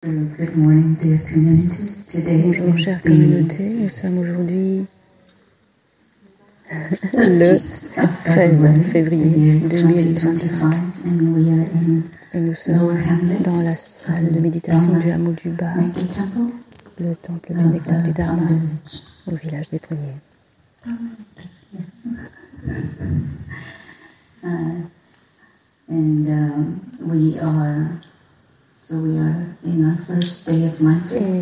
Bonjour chère communauté, nous sommes aujourd'hui le 13 février 2025 et nous sommes dans la salle de méditation du hameau du Bas, le temple du nectar du Dharma, au village des pruniers. Et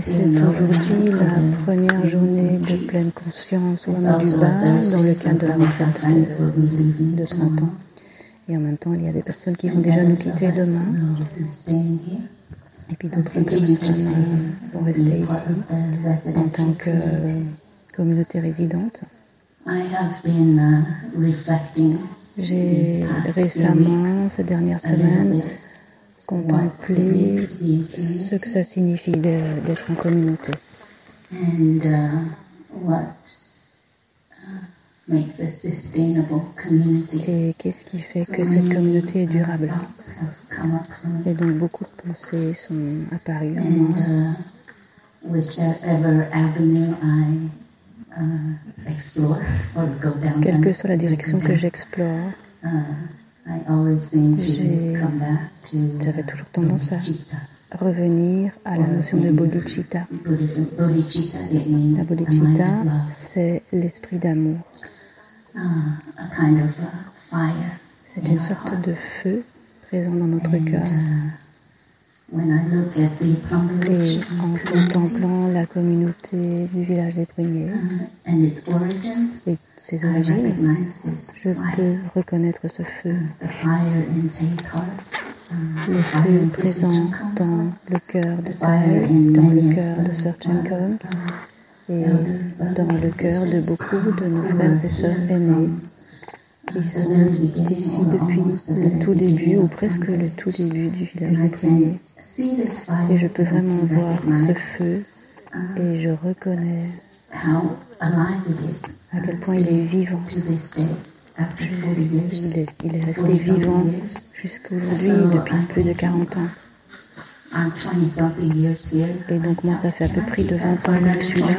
c'est aujourd'hui la première journée de pleine conscience au hameau du Bas dans le cadre de la retraite de printemps. Et en même temps, il y a des personnes qui vont déjà nous quitter demain. Et puis d'autres personnes vont rester ici en tant que communauté résidente. J'ai récemment, ces dernières semaines, contemplé ce que ça signifie d'être en communauté. Et qu'est-ce qui fait que cette communauté est durable? Et donc beaucoup de pensées sont apparues en moi. Quelle que soit la direction que j'explore, j'avais toujours tendance à revenir à la notion de bodhicitta. La bodhicitta, c'est l'esprit d'amour. C'est une sorte de feu présent dans notre cœur. Et en contemplant la communauté du village des pruniers et ses origines, je peux reconnaître ce feu. Le feu présent dans le cœur de Thai, dans le cœur de Sir Chenkong et dans le cœur de beaucoup de nos frères et sœurs aînés qui sont ici depuis le tout début ou presque le tout début du village des pruniers. Et je peux vraiment voir ce feu et je reconnais à quel point il est vivant. Il est resté vivant jusqu'aujourd'hui depuis plus de 40 ans. Et donc moi, ça fait à peu près de 20 ans que je suis là.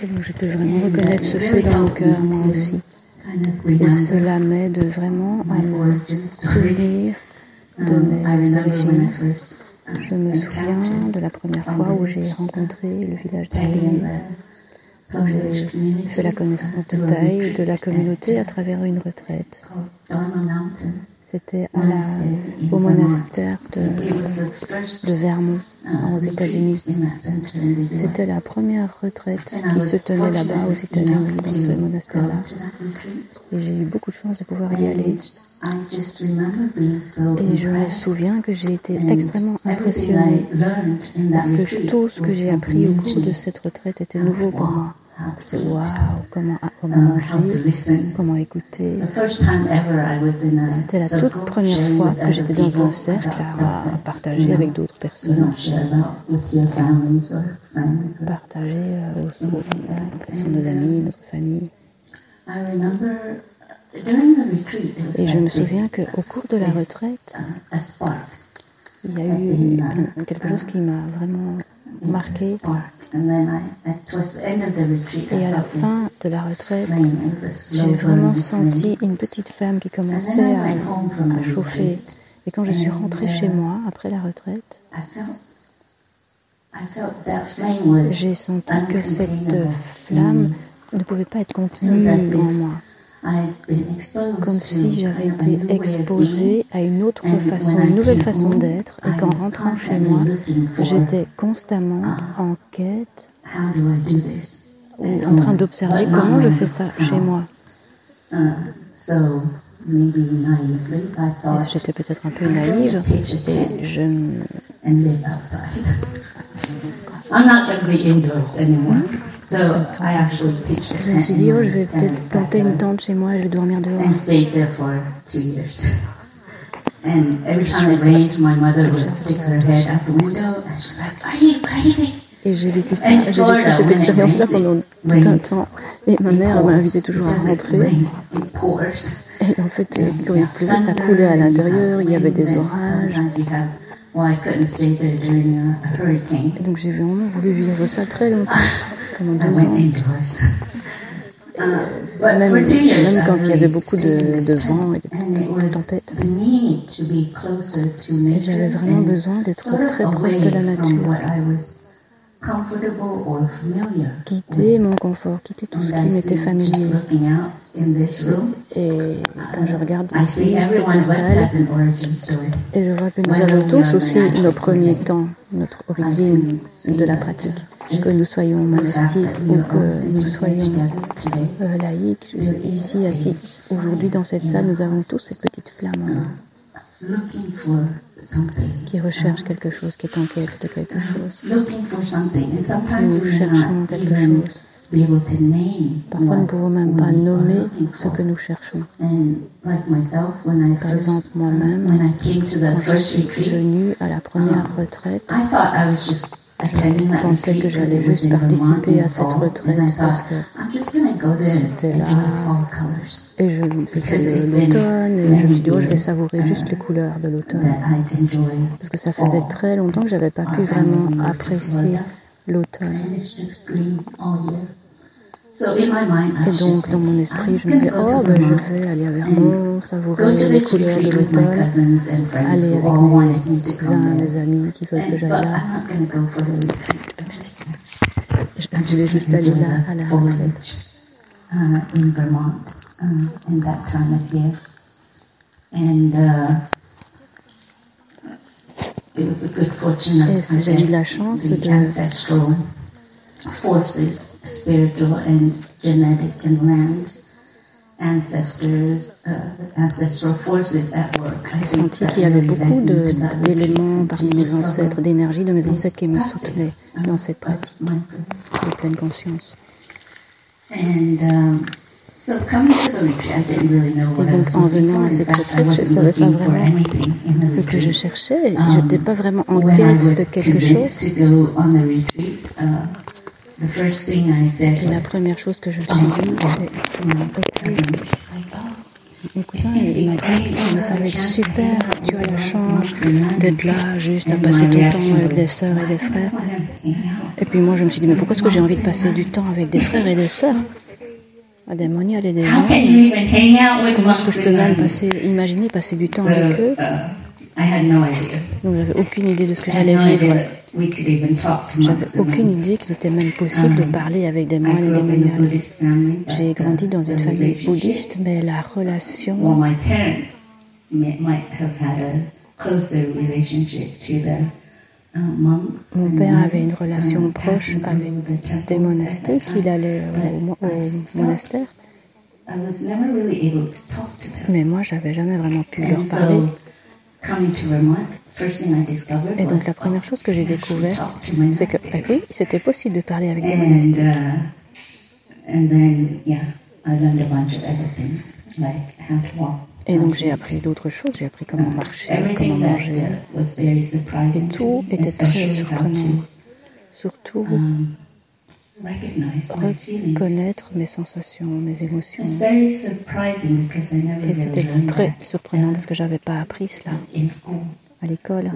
Et donc je peux vraiment reconnaître ce feu dans mon cœur, moi aussi. Et cela m'aide vraiment à me souvenir de mes origines. Je me souviens de la première fois où j'ai rencontré le village des pruniers, où j'ai fait la connaissance de Thai et de la communauté à travers une retraite. C'était au monastère de Vermont, aux États-Unis. C'était la première retraite qui se tenait là-bas aux États-Unis, dans ce monastère-là. Et j'ai eu beaucoup de chance de pouvoir y aller. Et je me souviens que j'ai été extrêmement impressionnée parce que tout ce que j'ai appris au cours de cette retraite était nouveau pour moi. C'était waouh, comment manger, comment écouter. C'était la toute première fois que j'étais dans un cercle à partager avec d'autres personnes. Partager avec nos amis, notre famille. Et je me souviens qu'au cours de la retraite, il y a eu quelque chose qui m'a vraiment marqué. Et à la fin de la retraite, j'ai vraiment senti une petite flamme qui commençait à chauffer. Et quand je suis rentrée chez moi, après la retraite, j'ai senti que cette flamme ne pouvait pas être contenue en moi. Comme si j'avais été exposée à une autre façon, une nouvelle façon d'être, et qu'en rentrant chez moi, j'étais constamment en quête ou en train d'observer comment je fais ça chez moi. Et j'étais peut-être un peu naïve et je me suis dit, je vais peut-être planter une tente chez moi et je vais dormir dehors. Et j'ai vécu cette expérience-là pendant tout un temps. Et ma mère m'a invité toujours à rentrer. Et en fait, quand il pleuvait, ça coulait à l'intérieur, il y avait des orages. Et donc j'ai vraiment voulu vivre ça très longtemps, pendant 2 ans. Même quand il y avait beaucoup de vent et de tempêtes. Et j'avais vraiment besoin d'être très proche de la nature. Quitter mon confort, quitter tout ce qui m'était familier. Et quand je regarde ici, cette salle, et je vois que nous avons tous aussi nos premiers temps, notre origine de la pratique. Que nous soyons monastiques ou que nous soyons laïcs, ici, assis, aujourd'hui dans cette salle, nous avons tous cette petite flamme en nous qui recherche quelque chose, qui est en quête de quelque chose. Nous cherchons quelque chose. Parfois, nous ne pouvons même pas nommer ce que nous cherchons. Par exemple, moi-même, quand je suis venue à la première retraite, je pensais que j'allais juste participer à cette retraite parce que c'était là et c'était l'automne et je me suis dit je vais savourer juste les couleurs de l'automne parce que ça faisait très longtemps que je n'avais pas pu vraiment apprécier l'automne. Et donc dans mon esprit je me disais je vais aller à Vermont, savourer les couleurs de l'automne, aller avec mes cousins, mes amis qui veulent que j'aille là. Je vais juste aller là à la retraite. In Vermont in that time of year, and it was a good fortune of j'ai eu la chance de ancestral forces, spiritual and genetic and land ancestral forces at work. J'ai senti qu'il y avait beaucoup d'éléments parmi mes ancêtres, d'énergie de mes ancêtres qui me soutenaient dans cette pratique de pleine conscience. Et donc en venant à cette retraite, je ne savais pas vraiment ce que je cherchais. Je n'étais pas vraiment en quête de quelque chose. Et la première chose que je me suis dit, c'est mon cousin, il m'a dit, mais ça va être super, tu as la chance d'être là, juste à passer ton temps avec des sœurs et des frères. Et puis moi, je me suis dit, mais pourquoi est-ce que j'ai envie de passer du temps avec des frères et des sœurs? À des moniales et des gens. Comment est-ce que je peux même imaginer passer du temps avec eux? Donc j'avais aucune idée de ce que j'allais vivre. J'avais aucune idée qu'il était même possible de parler avec des moines et des moniales. J'ai grandi dans une famille bouddhiste, mais la relation... Mon père avait une relation proche avec des monastiques, il allait au monastère. Mais moi, je n'avais jamais vraiment pu leur parler. Et donc la première chose que j'ai découverte, c'est que oui, c'était possible de parler avec des monastiques. Et donc j'ai appris d'autres choses, j'ai appris comment marcher, comment manger. Et tout était très surprenant. Surtout reconnaître mes sensations, mes émotions. Et c'était très surprenant parce que je n'avais pas appris cela à l'école.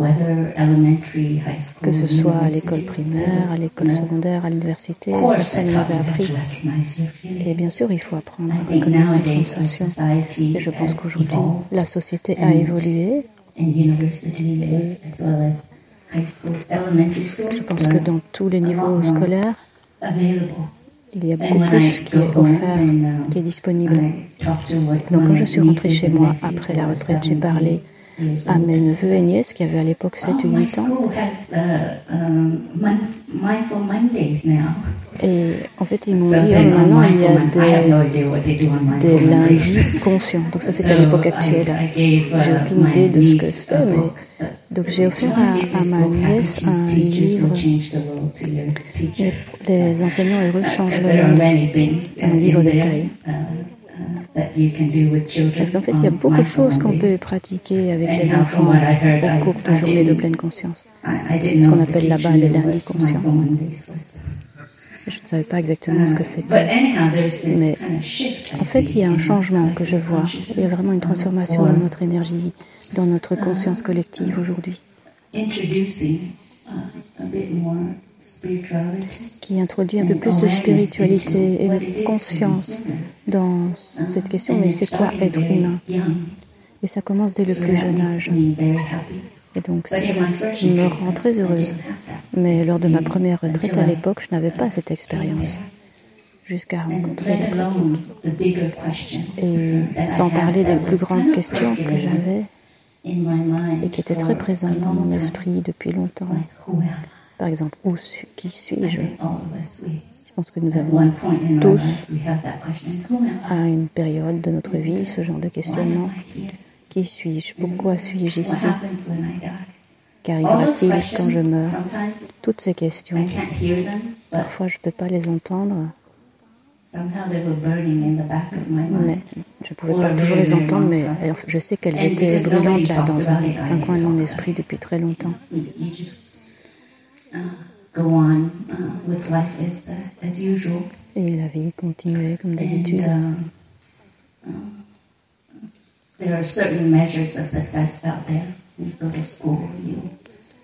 Que ce soit à l'école primaire, à l'école secondaire, à l'université, personne ne m'avait appris. Et bien sûr, il faut apprendre à reconnaître mes sensations. Et je pense qu'aujourd'hui, la société a évolué. Et je pense que dans tous les niveaux scolaires, il y a beaucoup plus qui est offert, qui est disponible. Donc quand je suis rentrée chez moi après la retraite, j'ai parlé à mes neveux et nièces qui avaient à l'époque 7 ou 8 ans. Et en fait, ils m'ont dit maintenant il y a des lundis conscients. Donc ça, c'était à l'époque actuelle. J'ai aucune idée de ce que c'est, mais donc j'ai offert à ma nièce un livre. Les enseignants heureux changent le monde. Un livre de taille. Parce qu'en fait, il y a beaucoup de choses qu'on peut pratiquer avec les enfants au cours de journées de pleine conscience. Ce qu'on appelle là-bas les lundis conscients. Je ne savais pas exactement ce que c'était. Mais en fait, il y a un changement que je vois. Il y a vraiment une transformation dans notre énergie, dans notre conscience collective aujourd'hui, qui introduit un peu plus de spiritualité et de conscience dans cette question. Mais c'est quoi être humain? Et ça commence dès le plus jeune âge. Et donc, ça me rend très heureuse. Mais lors de ma première retraite, à l'époque, je n'avais pas cette expérience, jusqu'à rencontrer la pratique. Et sans parler des plus grandes questions que j'avais et qui étaient très présentes dans mon esprit depuis longtemps. Par exemple, qui suis-je? Je pense que nous avons tous, à une période de notre vie, ce genre de questionnement. Qui suis-je? Pourquoi suis-je ici? Qu'arrivera-t-il quand je meurs? Toutes ces questions, parfois je ne peux pas les entendre, mais je ne pouvais pas toujours les entendre, mais je sais qu'elles étaient brûlantes là dans un coin de mon esprit depuis très longtemps. Et la vie continuait comme d'habitude. There are certain measures of success out there. You go to school, you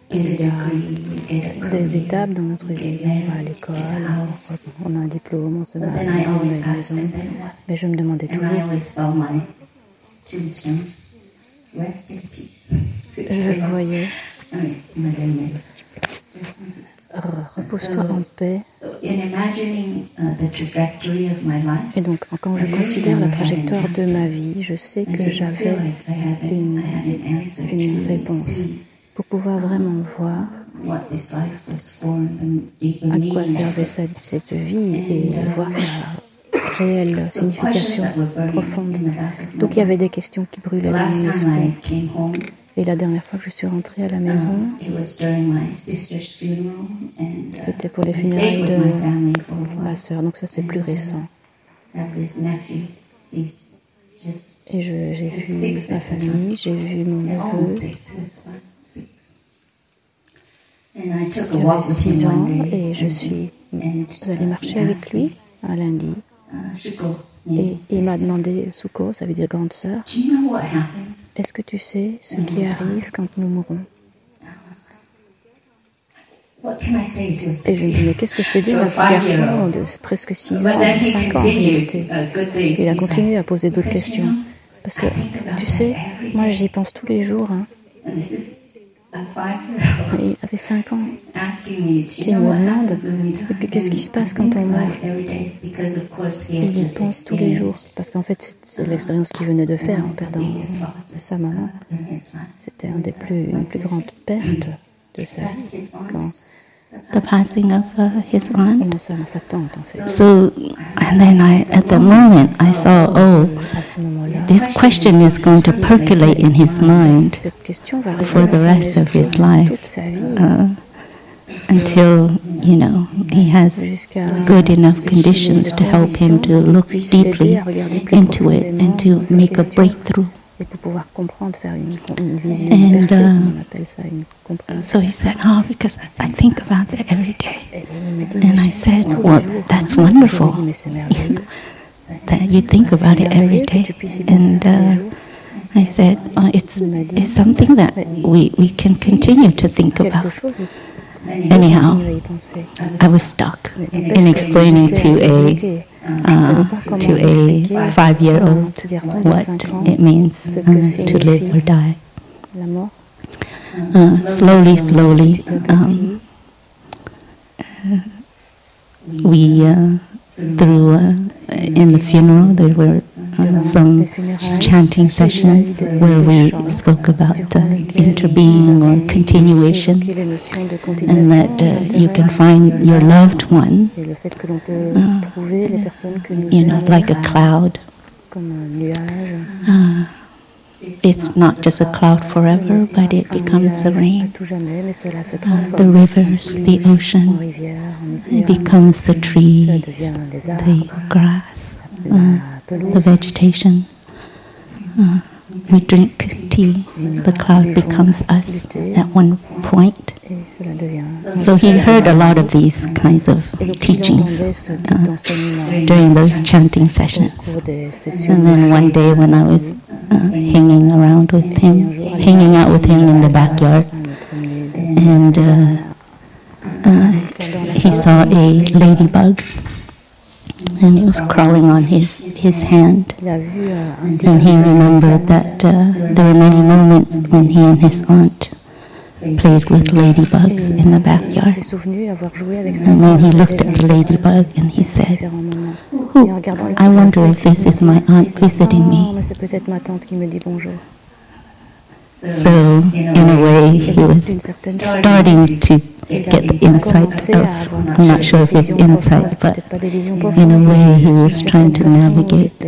get a degree, you get a career, des étapes dans notre vie. On va à l'école, on a un diplôme, on se marie, on a une maison. Mais je me demandais toujours. Je voyais. Repose-toi en paix. Et donc, quand je considère la trajectoire de ma vie, je sais que j'avais une réponse pour pouvoir vraiment voir à quoi servait cette vie et voir sa réelle signification profonde. Donc, il y avait des questions qui brûlaient dans mon esprit. Et la dernière fois que je suis rentrée à la maison, c'était pour les funérailles de ma sœur, donc ça c'est plus récent. Et j'ai vu ma famille, j'ai vu mon neveu, qui avait 6 ans, et je suis allée marcher avec lui un lundi. Et il m'a demandé, Suko, ça veut dire grande sœur, est-ce que tu sais ce qui arrive quand nous mourrons? Et je me dis, mais qu'est-ce que je peux dire à un petit garçon de presque 6 ans, 5 ans en réalité? Il a continué à poser d'autres questions. Parce que, tu sais, moi j'y pense tous les jours. Hein. Il avait 5 ans. Il me demande, et puis qu'est-ce qui se passe quand on meurt? Il y pense tous les jours. Parce qu'en fait, c'est l'expérience qu'il venait de faire en perdant sa maman. C'était une des plus grandes pertes de sa vie. Quand the passing of his aunt. Sa tante, en fait. So, and then at the moment, I saw, this question is going to percolate in his mind for the rest of his life, until, he has good enough conditions to help him to look deeply into it and to make a breakthrough. Et pour pouvoir comprendre, faire une vision percée, on appelle ça une compréhension. So he said, because I think about it every day. And I said, well, that's wonderful. That you think about it every day. And I said, it's something that we can continue to think about. Anyhow, I was stuck in explaining to a 5-year-old what it means to live or die. Slowly, we through in the funeral there were some chanting sessions where we spoke about interbeing or continuation, and that you can find your loved one, like a cloud. It's not just a cloud forever, but it becomes the rain, the rivers, the ocean. It becomes the trees, the grass, the vegetation. We drink tea. The cloud becomes us at one point, Et cela devient. So he heard a lot of these kinds of teachings during those chanting sessions. And then one day when I was hanging out with him in the backyard, and he saw a ladybug, and it was crawling on his hand. And he remembered that there were many moments when he and his aunt played with ladybugs in the backyard. And then he looked at the ladybug and he said, "Oh, I wonder if this is my aunt visiting me." So, in a way, he was starting to get the insight of, I'm not sure if it's insight, but in a way he was trying to navigate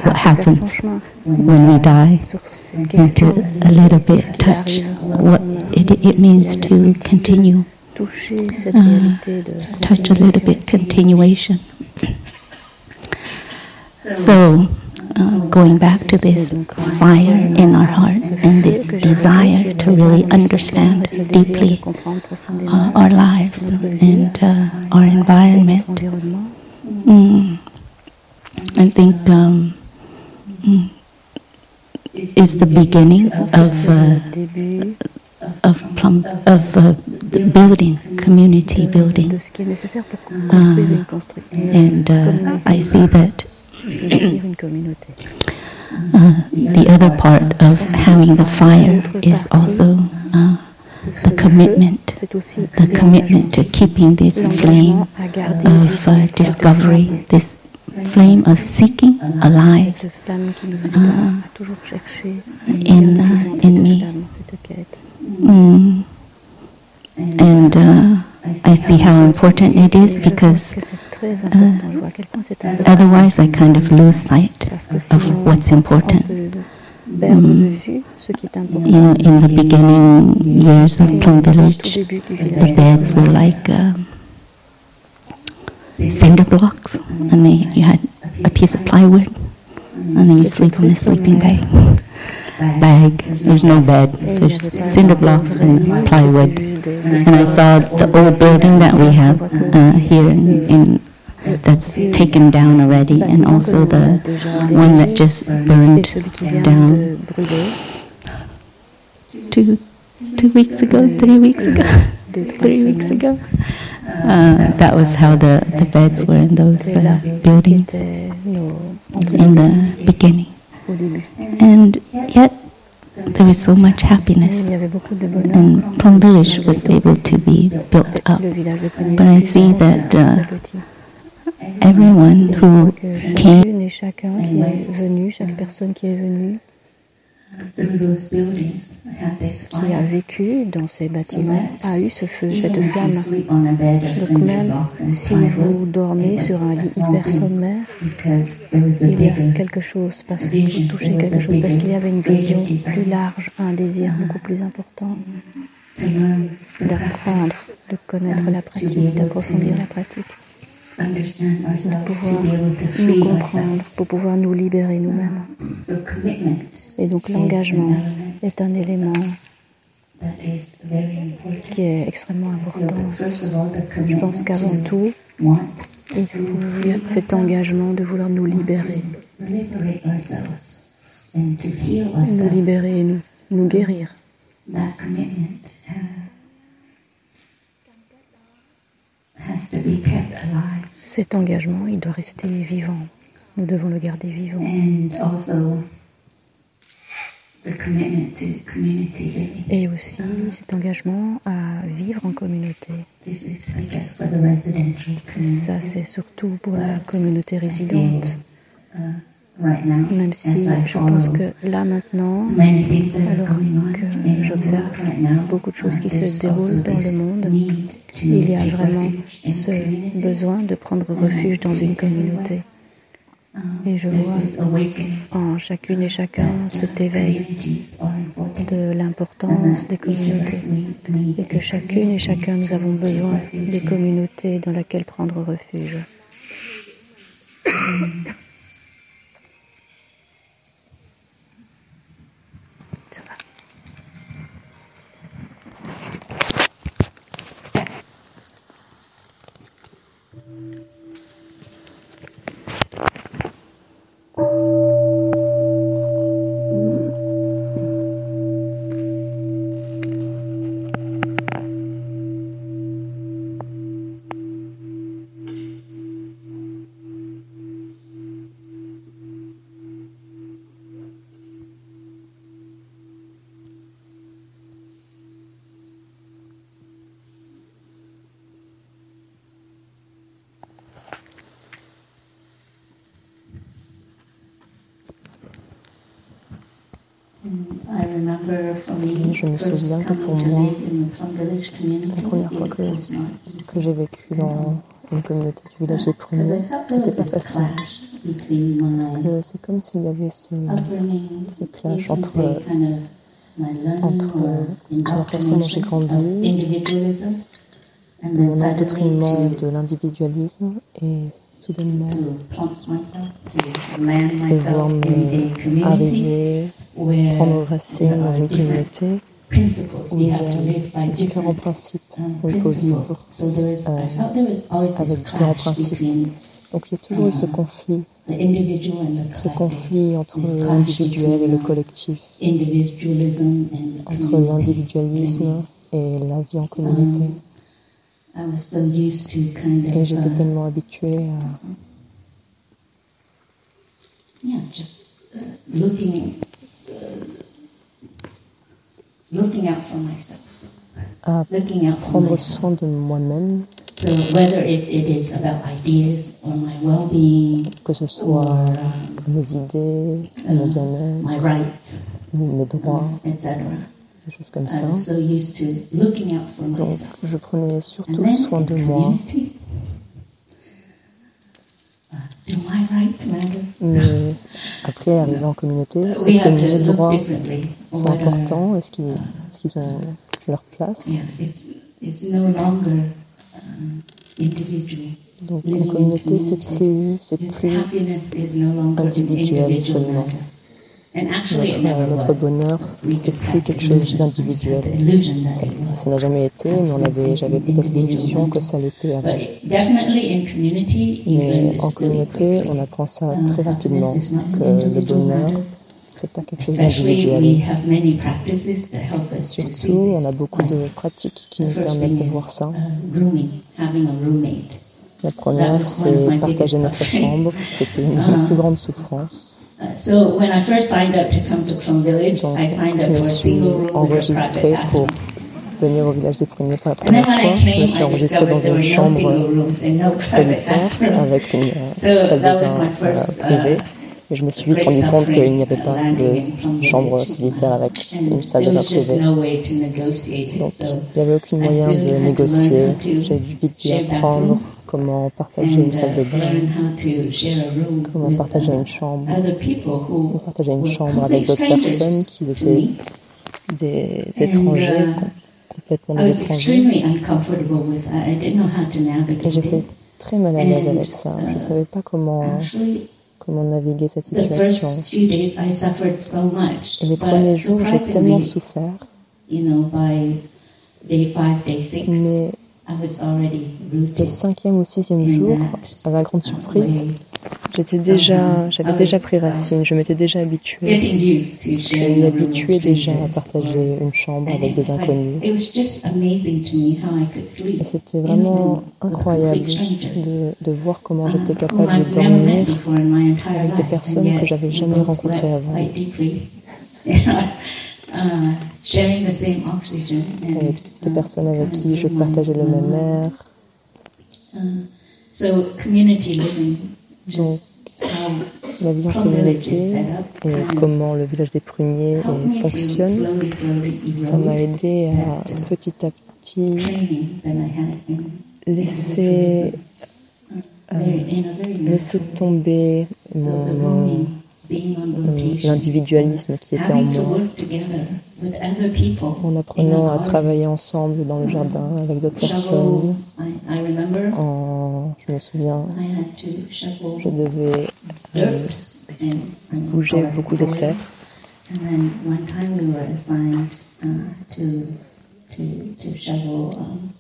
what happens when we die, and to a little bit touch what it means to continue, touch a little bit continuation. So, going back to this fire in our heart and this desire to really understand deeply our lives and our environment. I think is the beginning of building, community building. And I see that the other part of having the fire is also the commitment to keeping this flame of discovery, this flame of seeking alive in me. And I see how important it is, because otherwise I kind of lose sight of what's important. You know, in the beginning years of Plum Village, the beds were like cinder blocks, and you had a piece of plywood, and then you sleep on a sleeping bag. There's no bed, there's cinder blocks and plywood. And I saw the old building that we have here in that's taken down already, and also the one that just burned down 3 weeks ago. That was how the beds were in those buildings in the beginning. And yet there was so much happiness, and Plum Village was able to be built up. But I see that everyone who came, chaque personne qui est venue, qui a vécu dans ces bâtiments, a eu ce feu, cette flamme. Donc même si vous dormez sur un lit hyper sommaire, il y a quelque chose, parce que vous touchez quelque chose, parce qu'il y avait une vision plus large, un désir beaucoup plus important d'apprendre, de connaître la pratique, d'approfondir la pratique, pour pouvoir nous comprendre, pour pouvoir nous libérer nous-mêmes. Et donc l'engagement est un élément qui est extrêmement important. Je pense qu'avant tout, il faut cet engagement de vouloir nous libérer et nous guérir. Cet engagement, il doit rester vivant. Nous devons le garder vivant. Et aussi cet engagement à vivre en communauté. Ça, c'est surtout pour la communauté résidente. Même si je pense que là maintenant, alors que j'observe beaucoup de choses qui se déroulent dans le monde, il y a vraiment ce besoin de prendre refuge dans une communauté. Et je vois en chacune et chacun cet éveil de l'importance des communautés, et que chacune et chacun nous avons besoin de communautés dans lesquelles prendre refuge. Ça va. Et je me souviens que pour moi, la première fois que j'ai vécu dans une communauté du village des premiers, c'était pas facile. Parce que c'est comme s'il y avait ce clash entre la façon dont j'ai grandi, mon endoctrinement de l'individualisme et soudainement devoir arriver, prendre racine dans une communauté où il y a différents principes où il faut vivre avec différents principes. Donc il y a toujours eu ce conflit entre l'individuel et le collectif, entre l'individualisme et la vie en communauté. Et j'étais tellement habituée à prendre soin de moi-même, que ce soit mes idées, mon bien-être, mes droits, des choses comme ça. Donc je prenais surtout soin de moi. Mais après, arrivé en communauté, est-ce que mes droits sont importants? Est-ce qu'ils ont leur place? Donc en communauté, c'est plus individuel seulement. Notre bonheur, c'est plus quelque chose d'individuel. Ça n'a jamais été, mais j'avais peut-être l'illusion que ça l'était avant. Mais en communauté, on apprend ça très rapidement, que le bonheur, c'est pas quelque chose d'individuel. Surtout, on a beaucoup de pratiques qui nous permettent de voir ça. La première, c'est partager notre chambre, c'était une plus grande souffrance. So when I first signed up to come to Plum Village, I signed up for a single room with a private bathroom. Venir au village des premiers pour la première fois, je me suis enregistrée dans une chambre solitaire avec une salle de bain privée. Et je me suis vite rendu compte qu'il n'y avait pas de chambre solitaire avec une salle de bain privée. Donc il n'y avait aucun moyen de négocier. J'ai dû vite y apprendre comment partager une salle de bain, comment partager une chambre avec d'autres personnes qui étaient des étrangers, complètement des étrangers. Et j'étais très mal à l'aise avec ça. Je ne savais pas comment naviguer cette situation. Et les premiers jours, j'ai tellement souffert. Mais le 5e ou 6e jour, à ma grande surprise, j'avais déjà pris racine, je m'étais déjà habituée. Je m'y habituais déjà à partager une chambre avec des inconnus. Et c'était vraiment incroyable de voir comment j'étais capable de dormir avec des personnes que j'avais jamais rencontrées avant. Avec des personnes avec qui je partageais le même air. Donc, la vie en communauté et comment le village des pruniers fonctionne, ça m'a aidé à petit à petit laisser tomber l'individualisme qui était en moi, en apprenant à travailler ensemble dans le jardin avec d'autres personnes. Je me souviens, je devais bouger beaucoup de terre.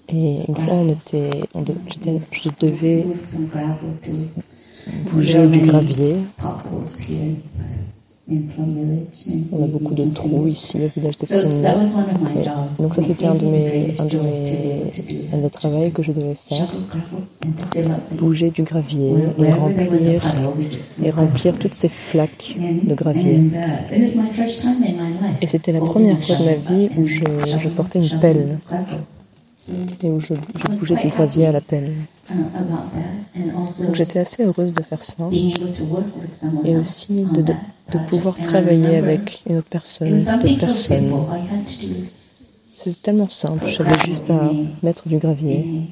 Et une fois, je devais bouger du gravier. On a beaucoup de trous ici au village des Pruniers. Donc ça, c'était un des travaux que je devais faire. Bouger du gravier et remplir toutes ces flaques de gravier. Et c'était la première fois de ma vie où je portais une pelle et où je bougeais du gravier à la pelle. Donc j'étais assez heureuse de faire ça et aussi de pouvoir travailler avec une autre personne, d'autres personnes. C'est tellement simple, j'avais juste à mettre du gravier.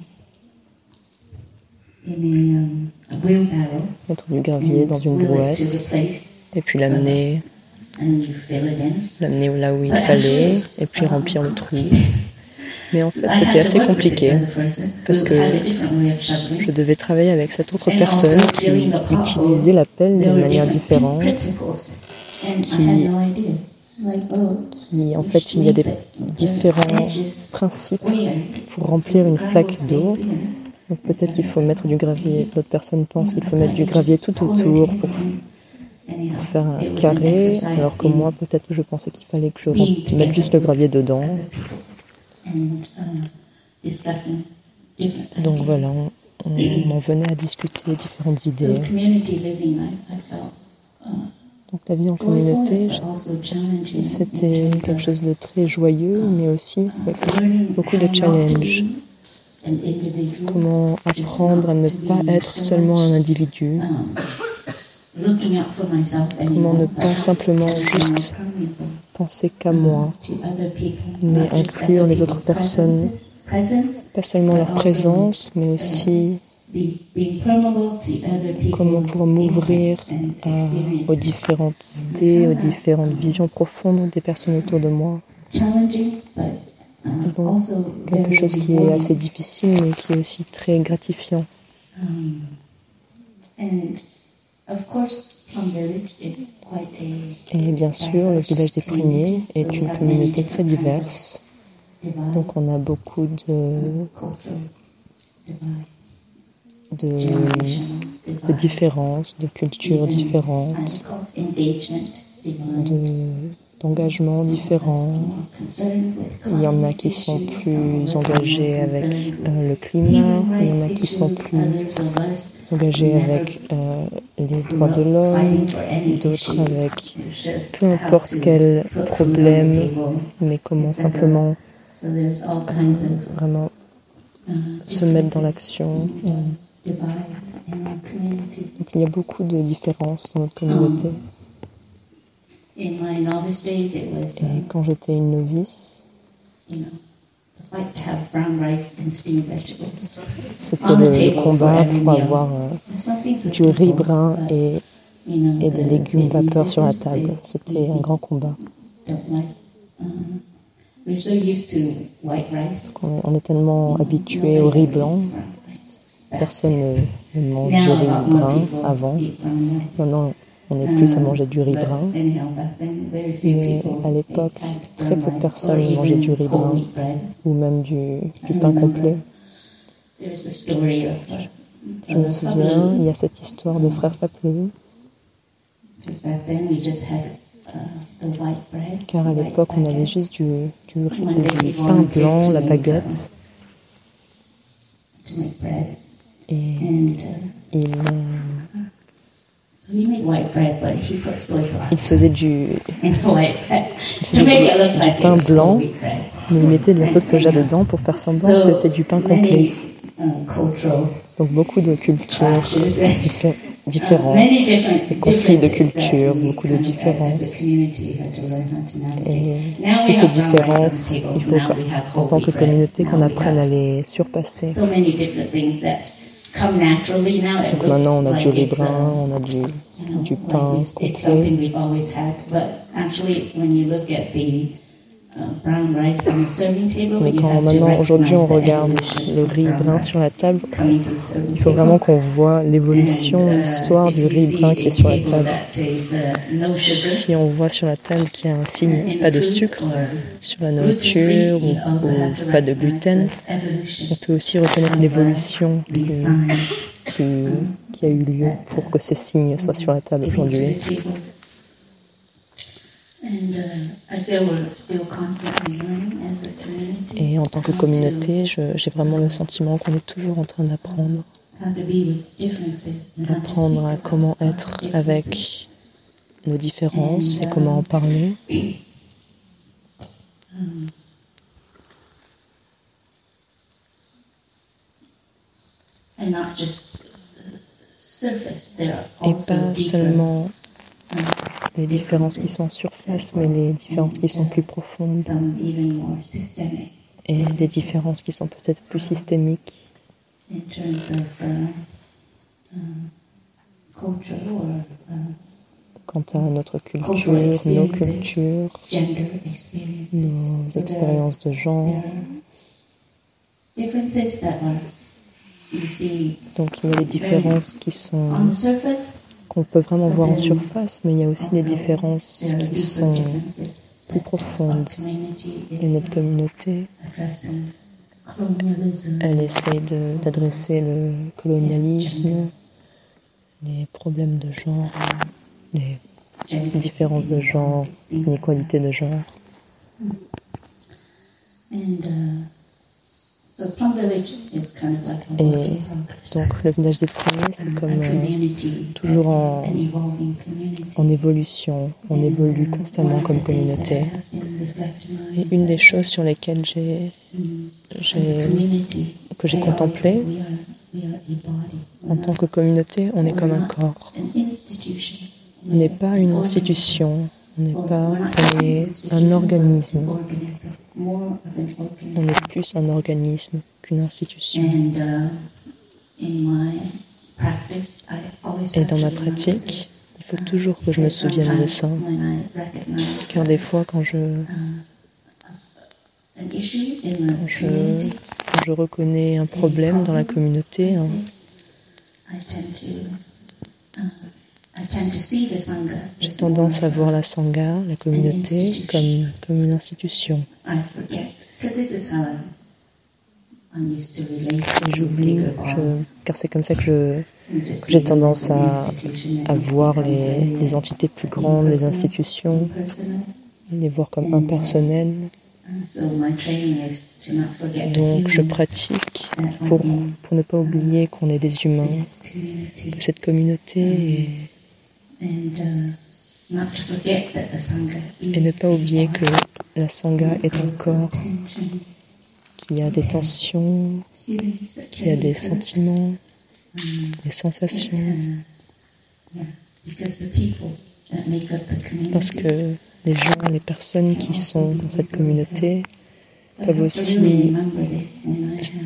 Mettre du gravier dans une brouette et puis l'amener là où il fallait et puis remplir le trou. Mais en fait, c'était assez compliqué parce que je devais travailler avec cette autre personne qui utilisait la pelle d'une manière différente, qui en fait, il y a des différents principes pour remplir une flaque d'eau. Donc peut-être qu'il faut mettre du gravier, l'autre personne pense qu'il faut mettre du gravier tout autour pour faire un carré, alors que moi peut-être que je pensais qu'il fallait que je mette juste le gravier dedans. Donc voilà, on en venait à discuter différentes idées. Donc la vie en communauté, c'était quelque chose de très joyeux, mais aussi avec beaucoup de challenges. Comment apprendre à ne pas être seulement un individu. Comment ne pas simplement juste penser qu'à moi, mais inclure les autres personnes, pas seulement leur présence, mais aussi comment pouvoir m'ouvrir aux différentes idées, aux différentes visions profondes des personnes autour de moi. Donc, quelque chose qui est assez difficile, mais qui est aussi très gratifiant. Et bien sûr, le village des Pruniers est une communauté très diverse. Donc on a beaucoup de différences, de cultures différentes, d'engagements différents. Il y en a qui sont plus engagés avec le climat, il y en a qui sont plus engagés avec les droits de l'homme, d'autres avec peu importe quel problème, mais comment simplement vraiment se mettre dans l'action. Donc il y a beaucoup de différences dans notre communauté. Et quand j'étais une novice, c'était le combat pour avoir du riz brun et des légumes vapeur sur la table. C'était un grand combat. On est tellement habitué au riz blanc, personne ne mange du riz brun avant. Maintenant, on est plus à manger du riz brun. Mais à l'époque, très peu de personnes mangeaient du riz brun ou même du pain complet. Je me souviens, il y a cette histoire de frère Fapleux. Car à l'époque, on avait juste du pain blanc, la baguette. Et il faisait du pain blanc, mais il mettait de la sauce soja dedans pour faire semblant que c'était du pain complet. Donc beaucoup de cultures différentes, des conflits de culture, beaucoup de différences. Et toutes ces différences, il faut en tant que communauté qu'on apprenne à les surpasser. Donc maintenant on a du riz brun, on a du pain complet. Mais quand maintenant, aujourd'hui, on regarde le riz brun sur la table, il faut vraiment qu'on voit l'évolution, l'histoire du riz brun qui est sur la table. Si on voit sur la table qu'il y a un signe, pas de sucre sur la nourriture ou pas de gluten, on peut aussi reconnaître l'évolution qui a eu lieu pour que ces signes soient sur la table aujourd'hui. Et en tant que communauté, j'ai vraiment le sentiment qu'on est toujours en train d'apprendre. Apprendre à comment être avec nos différences et comment en parler. Et pas seulement les différences qui sont en surface, mais les différences qui sont plus profondes et des différences qui sont peut-être plus systémiques quant à notre culture, nos cultures, nos expériences de genre. Donc il y a des différences qui sont qu'on peut vraiment voir en surface, mais il y a aussi des différences qui sont plus profondes. Et notre communauté, elle essaye d'adresser le colonialisme, les problèmes de genre, les différences de genre, l'inégalité de genre. Et donc le village des premiers, c'est comme toujours en évolution. On évolue constamment comme communauté. Et une des choses sur lesquelles que j'ai contemplé, en tant que communauté, on est comme un corps. On n'est pas une institution. On est un organisme. On est plus un organisme qu'une institution. Et dans ma pratique, il faut toujours que je me souvienne de ça. Car des fois, quand je reconnais un problème dans la communauté, j'ai tendance à voir la Sangha, la communauté, comme une institution. Et j'oublie, car c'est comme ça que j'ai tendance à voir les entités plus grandes, les institutions, les voir comme impersonnelles. Donc je pratique pour ne pas oublier qu'on est des humains, que cette communauté et ne pas oublier que la Sangha est un corps qui a des tensions, qui a des sentiments, des sensations. Parce que les gens, les personnes qui sont dans cette communauté peuvent aussi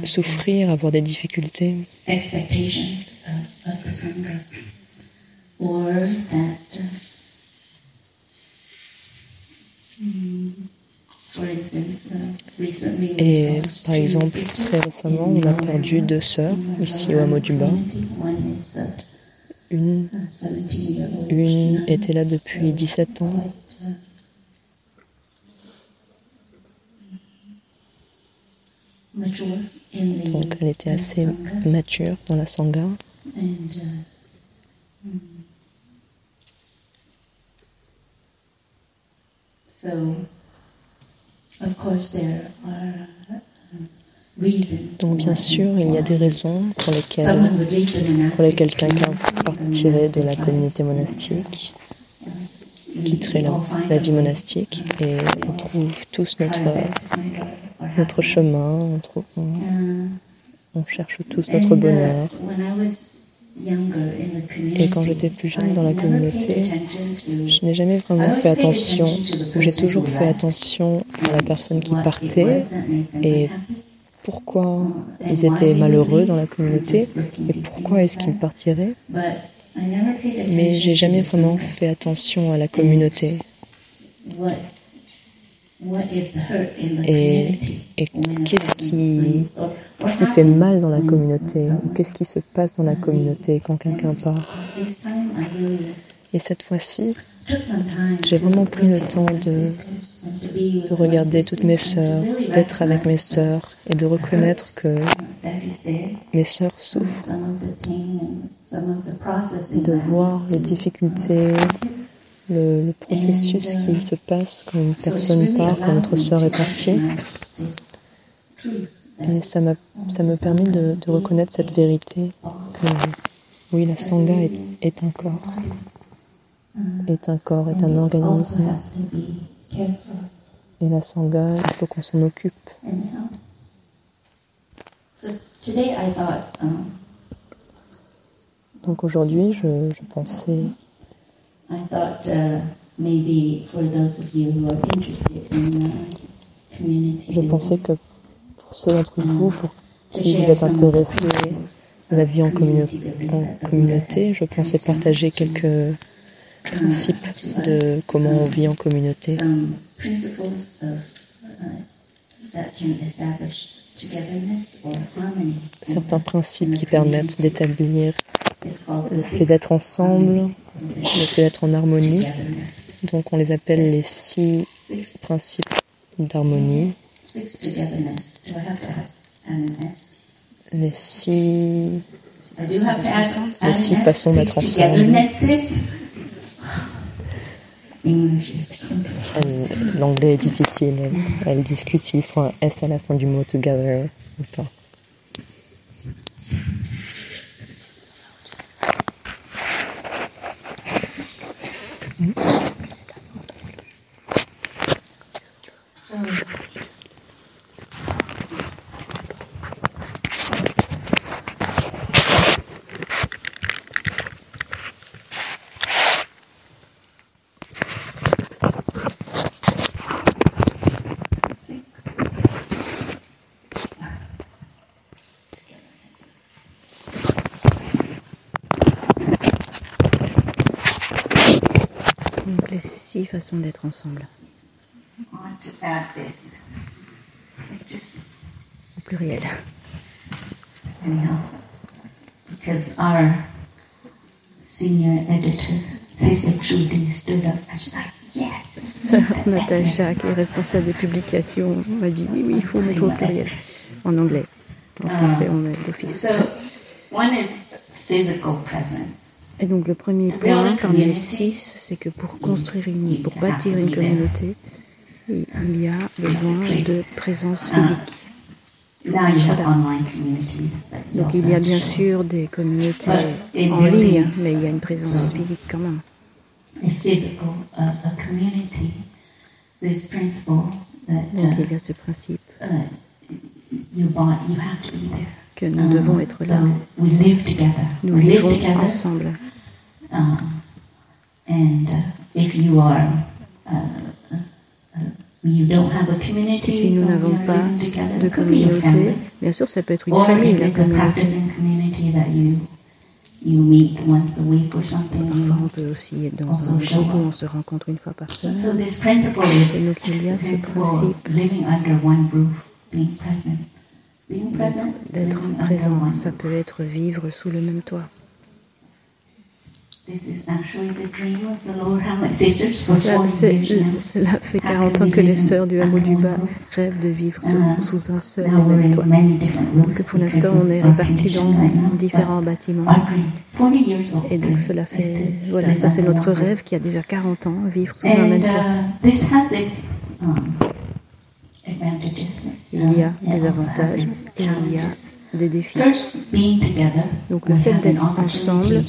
souffrir, avoir des difficultés. Et par exemple, très récemment, on a perdu 2 sœurs ici au hameau du Bas. Une était là depuis 17 ans. Donc elle était assez mature dans la Sangha. Donc bien sûr, il y a des raisons pour lesquelles quelqu'un partirait de la communauté monastique, quitterait la vie monastique, et on trouve tous notre chemin, on cherche tous notre bonheur. Et quand j'étais plus jeune dans la communauté, je n'ai jamais vraiment fait attention, ou j'ai toujours fait attention à la personne qui partait et pourquoi ils étaient malheureux dans la communauté et pourquoi est-ce qu'ils partiraient. Mais j'ai jamais vraiment fait attention à la communauté. Et qu'est-ce qui fait mal dans la communauté? Qu'est-ce qui se passe dans la communauté quand quelqu'un part? Et cette fois-ci, j'ai vraiment pris le temps de regarder toutes mes sœurs, d'être avec mes sœurs et de reconnaître que mes sœurs souffrent, de voir les difficultés, le processus qui se passe quand une personne part, quand notre sœur est partie. Et ça me permet de reconnaître cette vérité que oui, la Sangha est un corps, est un organisme. Et la Sangha, il faut qu'on s'en occupe. Donc aujourd'hui, je pensais que pour ceux d'entre vous, pour qui vous êtes intéressés à la vie en communauté, je pensais partager quelques principes de comment on vit en communauté. Certains principes qui permettent d'établir le fait d'être ensemble, le fait d'être en harmonie. Donc on les appelle les 6 principes d'harmonie. Les 6 façons d'être ensemble. L'anglais est difficile. Elle discute s'il faut un S à la fin du mot together ou pas. Donc les 6 façons d'être ensemble. Au pluriel. Because our senior editor, Cécile Trudy, stood up and was like, yes. Sœur Natacha, qui est responsable des publications, m'a dit oui, il faut mettre au pluriel. En anglais. En français, on met d'office. So, one is physical presence. Et donc le premier point parmi les 6, c'est que pour bâtir une communauté, il y a besoin de présence physique. Voilà. Donc il y a bien sûr des communautés en ligne, mais il y a une présence physique quand même. Donc il y a ce principe que nous devons être là. Nous vivons ensemble. Et si nous n'avons pas de communauté, bien sûr ça peut être une famille, la communauté. Parfois on peut aussi être dans un groupe où on se rencontre une fois par semaine. Et donc il y a ce principe d'être présent. Ça peut être vivre sous le même toit. Cela fait 40 ans que les sœurs du hameau du bas rêvent de vivre sous un seul et même toit. Parce que pour l'instant, on est répartis dans différents bâtiments. Et donc cela fait... Voilà, ça c'est notre rêve qui a déjà 40 ans, vivre sous un même toit. Il y a des avantages et il y a des défis. Donc le fait d'être ensemble,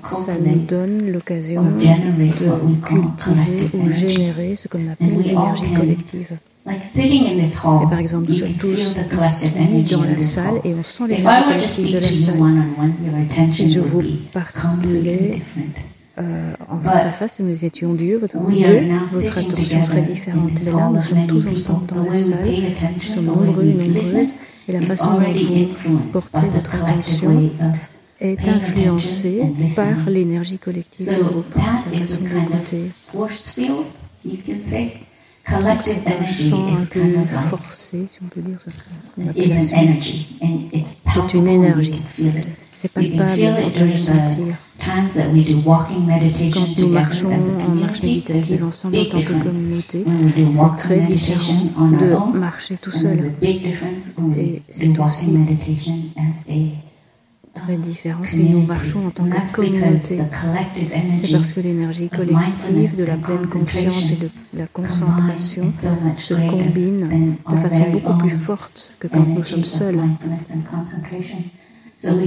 ça nous donne l'occasion de cultiver ou générer ce qu'on appelle l'énergie collective. Et par exemple, nous sommes tous ici dans la salle et on sent l'énergie collective de la salle. Si je vous parlais en face à face, si nous étions deux, votre attention serait différente. Mais là, nous sommes tous ensemble dans la salle, nous sommes nombreux et nombreuses. Et la façon dont vous portez votre attention est influencée par l'énergie collective du groupe, la façon d'écouter. C'est un chant un peu forcé, si on peut dire ça. C'est une énergie. C'est palpable, on peut le sentir. Quand nous marchons en marche méditative ensemble en tant que communauté, c'est très différent de marcher tout seul. Et c'est aussi très différent si nous marchons en tant que communauté. C'est parce que l'énergie collective de la pleine conscience et de la concentration se combine de façon beaucoup plus forte que quand nous sommes seuls. Donc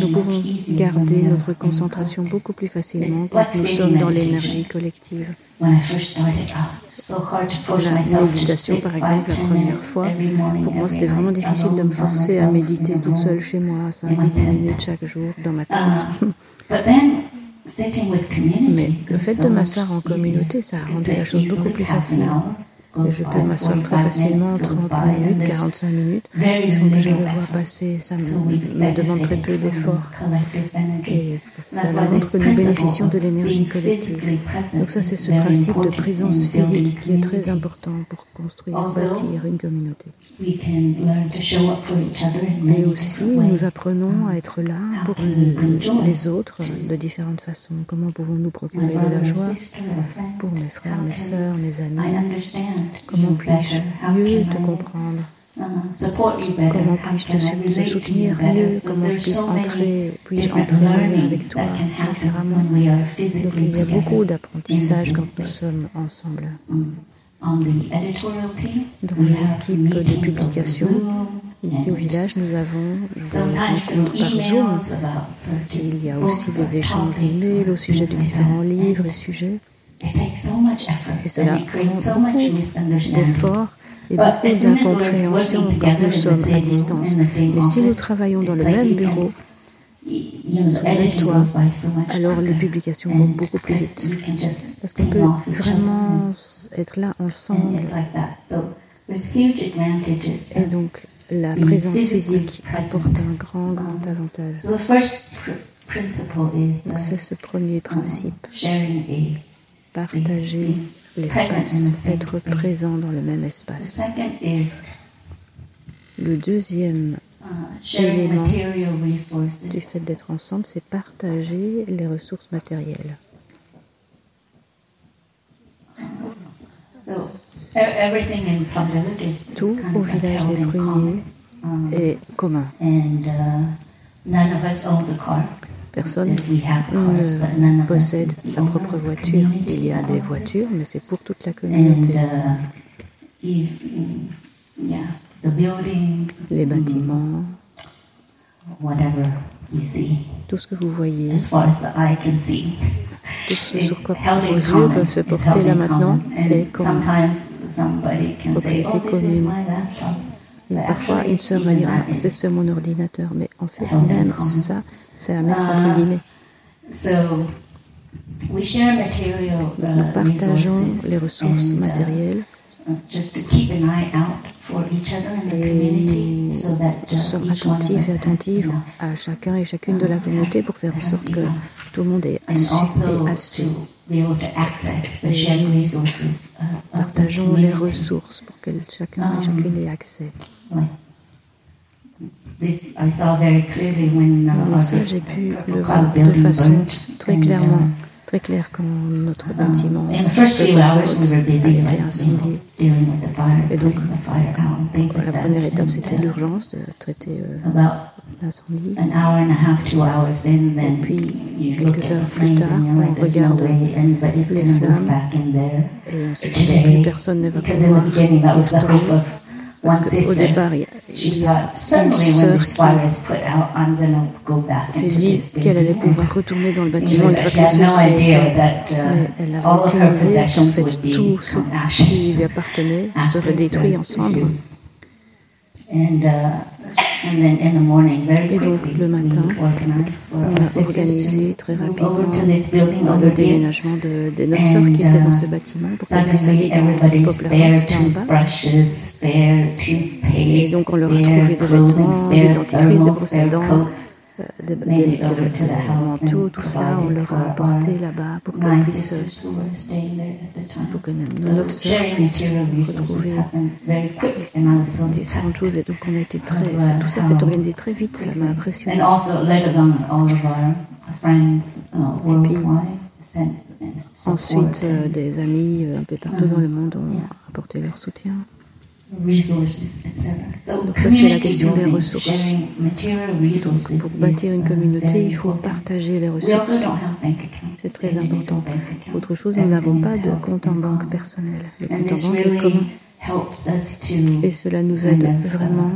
nous pouvons garder notre concentration beaucoup plus facilement quand nous sommes dans l'énergie collective. La méditation, par exemple, la première fois, pour moi, c'était vraiment difficile de me forcer à méditer toute seule chez moi, 5 ou 10 minutes chaque jour, dans ma tente. Mais le fait de m'asseoir en communauté, ça a rendu la chose beaucoup plus facile. Et je peux m'asseoir très facilement, 30 minutes, 45 minutes, sans que je le vois passer. Ça me demande très peu d'efforts. Et ça montre que nous bénéficions de l'énergie collective. Donc ça, c'est ce principe de présence physique qui est très important pour construire, bâtir une communauté. Et aussi, nous apprenons à être là pour les autres de différentes façons. Comment pouvons-nous procurer de la joie pour mes frères, mes sœurs, mes amis? Comment puis-je mieux te comprendre? Comment puis-je te soutenir mieux? Comment puis-je entrer avec toi différemment? Donc il y a beaucoup d'apprentissage quand nous sommes ensemble. Dans l'équipe de publication, ici au village, nous avons des rencontres par Zoom. Il y a aussi des échanges d'emails au sujet de différents livres et sujets. Et cela prend beaucoup d'efforts et beaucoup d'incompréhension quand nous sommes à distance. Mais si nous travaillons dans le même bureau, sous le même toit, alors les publications vont beaucoup plus vite. Parce qu'on peut vraiment être là ensemble. Et donc, la présence physique apporte un grand avantage. Donc, c'est ce premier principe. Partager l'espace, être présent dans le même espace. Le deuxième élément du fait d'être ensemble, c'est partager les ressources matérielles. Tout au village des Pruniers est commun. Personne ne possède sa propre voiture. Il y a des voitures, mais c'est pour toute la communauté. Les bâtiments, tout ce que vous voyez, tout ce sur quoi vos yeux peuvent se porter là maintenant est comme propriété commune. Mais parfois, une sœur va dire « c'est mon ordinateur », mais en fait, même ça, c'est à mettre entre guillemets. Nous partageons les ressources matérielles et nous sommes attentifs et attentives à chacun et chacune de la communauté pour faire en sorte que tout le monde ait assez. Et partageons les ressources pour que chacun et chacune ait accès. Donc ça, j'ai pu le voir de façon très claire quand notre bâtiment a été incendié. Et donc, la première étape, c'était l'urgence de traiter l'incendie. Et puis, quelques heures plus tard, on regarde les flammes et on se dit que plus personne ne va pouvoir restaurer. Parce qu'au départ, il y a une sœur qui s'est dit qu'elle allait pouvoir retourner dans le bâtiment une fois que le feu serait éteint. Mais elle n'avait aucune idée qu'en fait tout ce qui lui appartenait serait détruit en cendres. Et donc le matin, on a organisé très rapidement le déménagement des 9 sœurs qui étaient dans ce bâtiment pour qu'elles puissent aller dans le Poplar House là en bas. Et donc on leur a trouvé des vêtements, du dentifrice, des brosses à dents, des manteaux, tout ça, on leur a apporté là-bas pour qu'elles puissent, pour que nos 9 sœurs puissent retrouver différentes choses. Et donc on a été tout ça s'est organisé très vite, ça m'a impressionné. Et puis ensuite, des amis un peu partout dans le monde ont apporté leur soutien. Donc ça, c'est la question des ressources. Donc, pour bâtir une communauté, il faut partager les ressources. C'est très important. Autre chose, nous n'avons pas de compte en banque personnel. Le compte en banque est commun. Et cela nous aide vraiment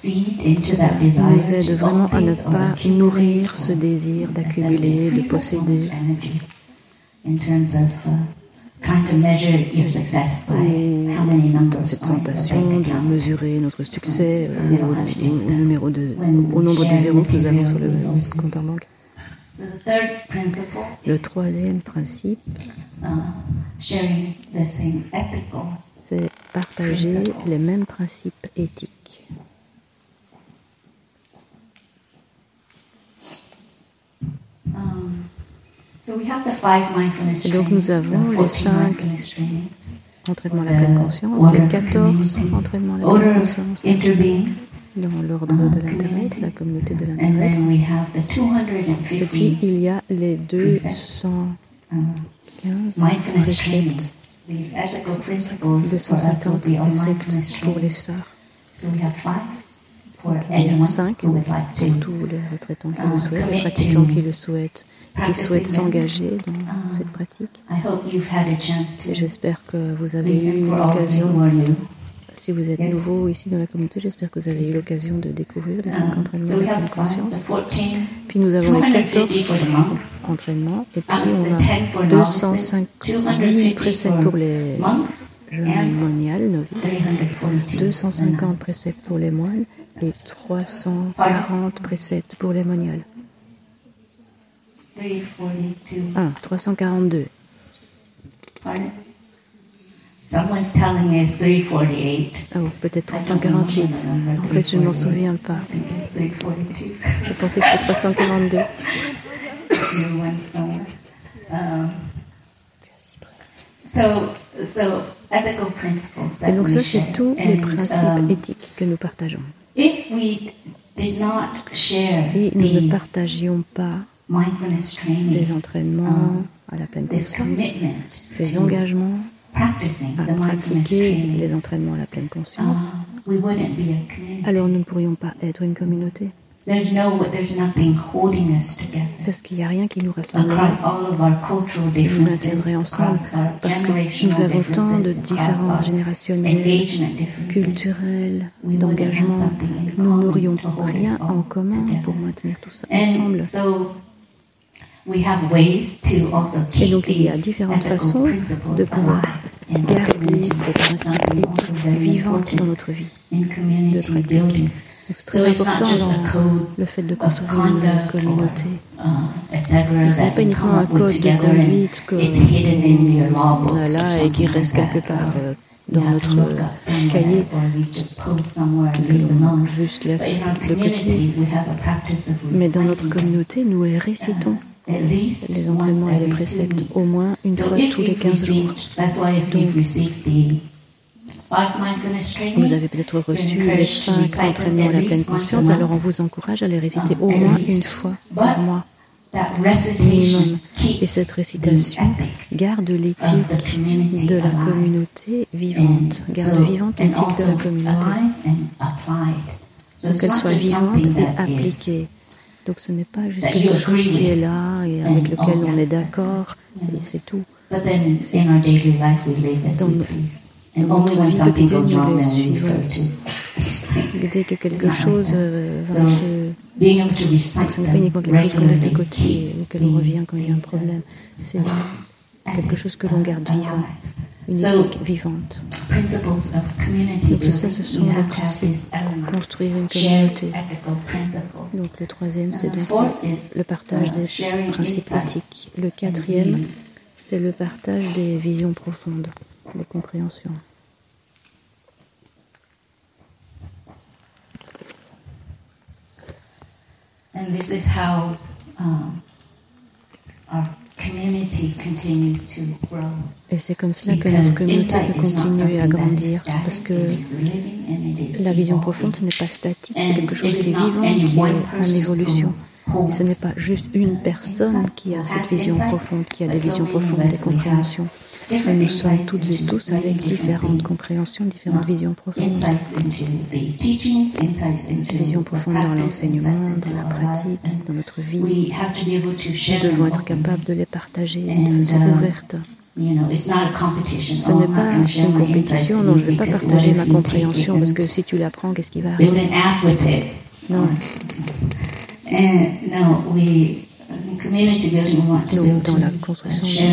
Cela nous aide vraiment à ne pas nourrir ce désir d'accumuler, de posséder. Dans cette tentation de mesurer notre succès au nombre de zéros que nous avons sur le compte en banque. Le troisième principe, c'est partager les mêmes principes éthiques. Et donc nous avons les 5 entraînements à la pleine conscience, les 14 entraînements à la pleine conscience dans l'ordre de l'intérêt, la communauté de l'intérêt. Et puis il y a les 215 préceptes, 250 préceptes pour les sœurs. Donc, il y a 5 pour tous les retraitants qui le souhaitent, les pratiquants qui le souhaitent, qui souhaitent s'engager dans cette pratique. Et j'espère que vous avez eu l'occasion, si vous êtes nouveau ici dans la communauté, j'espère que vous avez eu l'occasion de découvrir les 5 entraînements de la pleine conscience. Puis nous avons les 14 entraînements, et puis on a 210 préceptes pour les jeunes moniales, novices, 250 préceptes pour les moines, et 340 préceptes pour les moniales. 342. Someone's telling me it's 348. Oh, peut-être 348. En fait, je ne m'en souviens pas. Je pensais que c'était 342. Et donc ça, c'est tous les principes éthiques que nous partageons. Si nous ne partagions pas ces entraînements à la pleine conscience, ces engagements à pratiquer les entraînements à la pleine conscience, alors nous ne pourrions pas être une communauté. Parce qu'il n'y a rien qui nous rassemblerait. Nous maintiendrait ensemble parce que nous avons tant de différences générationnelles, culturelles, d'engagement. Nous n'aurions rien en commun pour maintenir tout ça ensemble. Et donc il y a différentes façons de pouvoir garder ces principes éthiques vivants dans notre vie de pratique. Donc c'est très important dans le fait de construire une communauté. Ce n'est pas uniquement un code de conduite qu'on a là et qui reste quelque part dans notre cahier, que l'on juste laisse de côté. Mais dans notre communauté, nous les récitons. Les entraînements et les préceptes au moins une fois tous les 15 jours. Donc, vous avez peut-être reçu les 5 entraînements à la pleine conscience, alors on vous encourage à les réciter au moins une fois par mois, minimum. Et cette récitation garde l'éthique de la communauté vivante, garde vivante l'éthique de la communauté. Donc qu'elle soit vivante et appliquée. Donc ce n'est pas juste quelque chose qui est là et avec lequel on est d'accord et c'est tout. Dans notre vie quotidienne, nous les suivons. Dès que quelque chose va se... Donc ce n'est pas uniquement quelque chose qu'on laisse de côté ou que l'on revient quand il y a un problème. C'est quelque chose que l'on garde vivant. Une éthique vivante. Donc tout ça, ce sont les principes pour construire une communauté. Donc le troisième, c'est donc le partage des principes éthiques. Le quatrième, c'est le partage des visions profondes, des compréhensions. And this is how our community continues to grow. Et c'est comme cela que notre communauté peut continuer à grandir, parce que la vision profonde, ce n'est pas statique, c'est quelque chose qui est vivant, qui est en évolution. Et ce n'est pas juste une personne qui a cette vision profonde, qui a des visions profondes, des compréhensions. Mais nous sommes toutes et tous avec différentes compréhensions, différentes visions profondes. Des visions profondes dans l'enseignement, dans la pratique, dans notre vie. Nous devons être capables de les partager de façon ouverte. Ce n'est pas une compétition, non, je ne vais pas partager ma compréhension, parce que si tu l'apprends, qu'est-ce qui va arriver? Non. Nous, dans la construction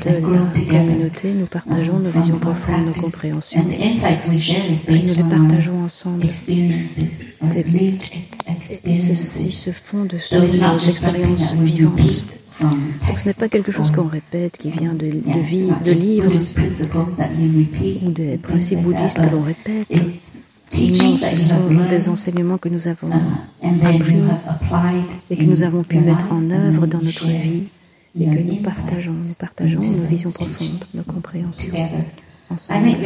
de la communauté, nous partageons nos visions profondes, nos compréhensions. Et nous les partageons ensemble. Et ceci se fonde sur nos expériences vivantes. Donc ce n'est pas quelque chose qu'on répète, qui vient de livres ou des principes bouddhistes que l'on répète. Non, ce sont des enseignements que nous avons appris et que nous avons pu mettre en œuvre dans notre vie et que nous partageons. Nous partageons nos visions profondes, nos compréhensions ensemble.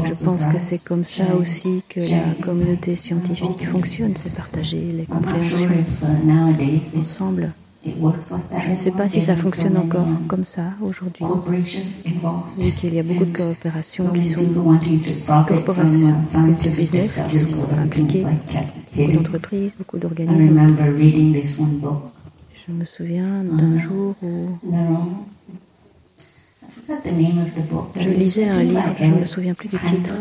Je pense que c'est comme ça aussi que la communauté scientifique fonctionne, c'est partager les compréhensions ensemble. Je ne sais pas si ça fonctionne encore comme ça aujourd'hui, vu qu'il y a beaucoup de coopérations qui sont corporations de business qui sont impliquées, beaucoup d'entreprises, beaucoup d'organismes. Je me souviens d'un jour où je lisais un livre, je ne me souviens plus du titre.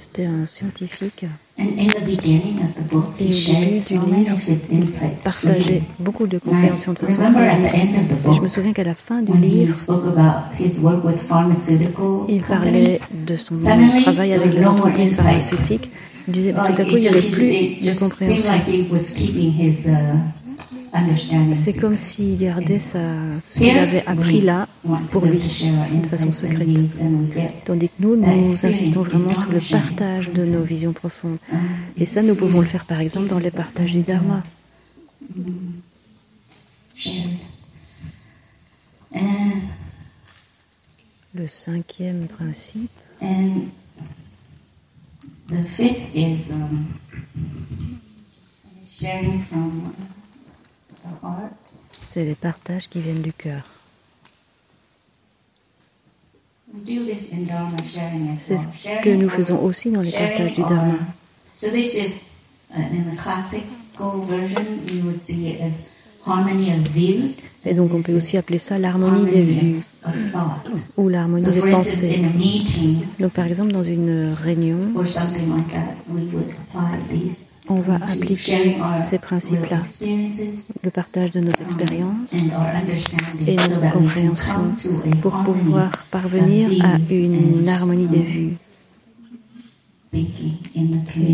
C'était un scientifique. Et au début du livre, il partageait beaucoup de compréhensions de façon très libre. Je me souviens qu'à la fin du livre, il parlait de son travail avec les entreprises pharmaceutiques. Il disait tout à coup, il n'y avait plus de compréhension. C'est comme s'il gardait ce qu'il avait appris là pour lui, de façon secrète. Tandis que nous insistons vraiment sur le partage de nos visions profondes. Et ça, nous pouvons le faire par exemple dans les partages du Dharma. Le 5e principe. The fifth is sharing from the heart. C'est les partages qui viennent du cœur. C'est ce que nous faisons aussi dans les partages du Dharma. So this is in the classical version you would see it as harmony of views. Et donc on peut aussi appeler ça l'harmonie des vues ou l'harmonie des pensées. Donc par exemple dans une réunion, on va appliquer ces principes-là, le partage de nos expériences et nos compréhensions pour pouvoir parvenir à une harmonie des vues et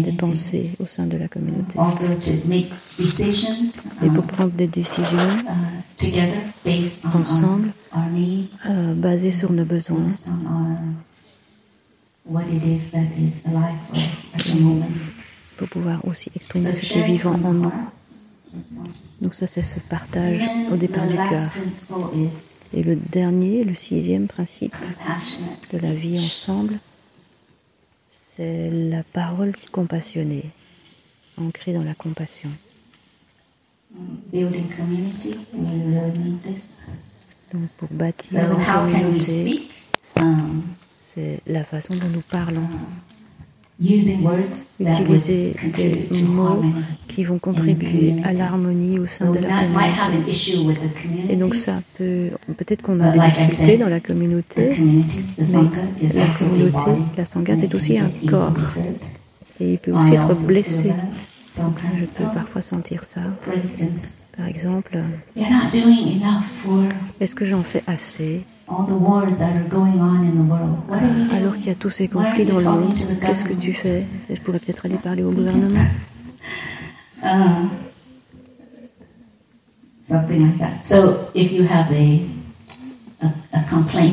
des pensées au sein de la communauté. Et pour prendre des décisions ensemble, basées sur nos besoins. Pour pouvoir aussi exprimer ce qui est vivant en nous. Donc ça, c'est ce partage au départ du cœur. Et le dernier, le 6e principe de la vie ensemble, c'est la parole compassionnée, ancrée dans la compassion. Donc pour bâtir une communauté, c'est la façon dont nous parlons. Utiliser des mots qui vont contribuer à l'harmonie au sein de la communauté. Et donc ça peut-être qu'on a des difficultés dans la communauté, mais la communauté, la Sangha, c'est aussi un corps. Et il peut aussi être blessé. Donc je peux parfois sentir ça. Par exemple, est-ce que j'en fais assez? Alors qu'il y a tous ces conflits dans le monde, qu'est-ce que tu fais? Je pourrais peut-être aller parler au gouvernement.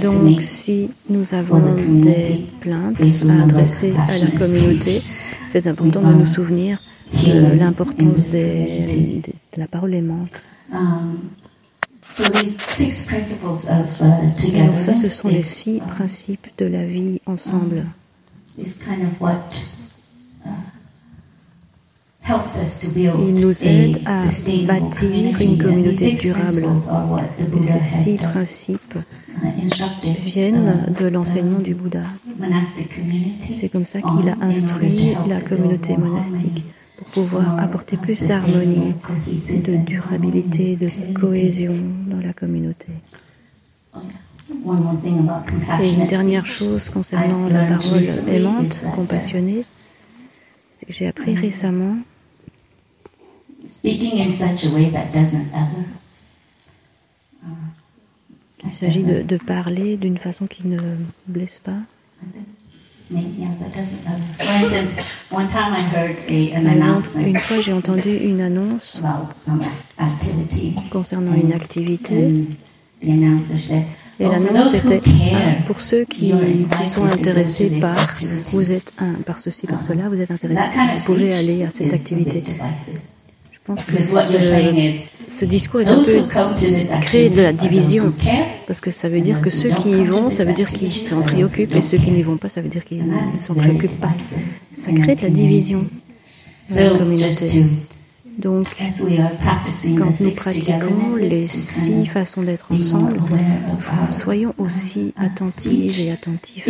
Donc, si nous avons des plaintes à adresser à la communauté, c'est important de nous souvenir de l'importance de la parole aimante. Donc ça, ce sont les 6 principes de la vie ensemble. Il nous aide à bâtir une communauté durable. Et ces 6 principes viennent de l'enseignement du Bouddha. C'est comme ça qu'il a instruit la communauté monastique, pour pouvoir apporter plus d'harmonie, de durabilité, de cohésion dans la communauté. Et une dernière chose concernant la parole aimante, compassionnée, c'est que j'ai appris récemment qu'il s'agit de parler d'une façon qui ne blesse pas. Par exemple, une fois j'ai entendu une annonce concernant une activité. Et l'annonce c'était pour ceux qui sont intéressés par ceci, par cela, vous êtes intéressés, vous pouvez aller à cette activité. Je pense que ce discours est un peu créé de la division, parce que ça veut dire que ceux qui y vont, ça veut dire qu'ils s'en préoccupent, et ceux qui n'y vont pas, ça veut dire qu'ils ne s'en préoccupent pas. Ça crée de la division dans la communauté. Donc, quand nous pratiquons les 6 façons d'être ensemble, soyons aussi attentives et attentifs à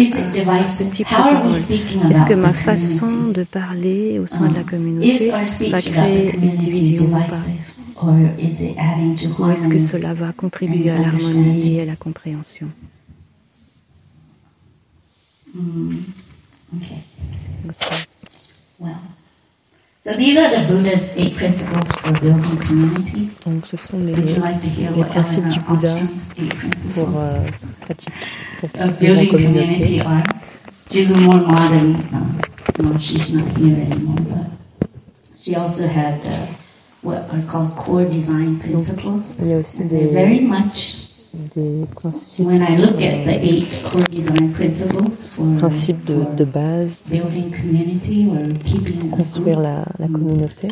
ce type de parole. Est-ce que ma façon de parler au sein de la communauté va créer une division ou pas? Ou est-ce que cela va contribuer à l'harmonie et à la compréhension? Donc ce sont les principes du Bouddha pour pratiquer, pour vivre en communauté. Donc, il y a aussi des principes de base, construire la communauté,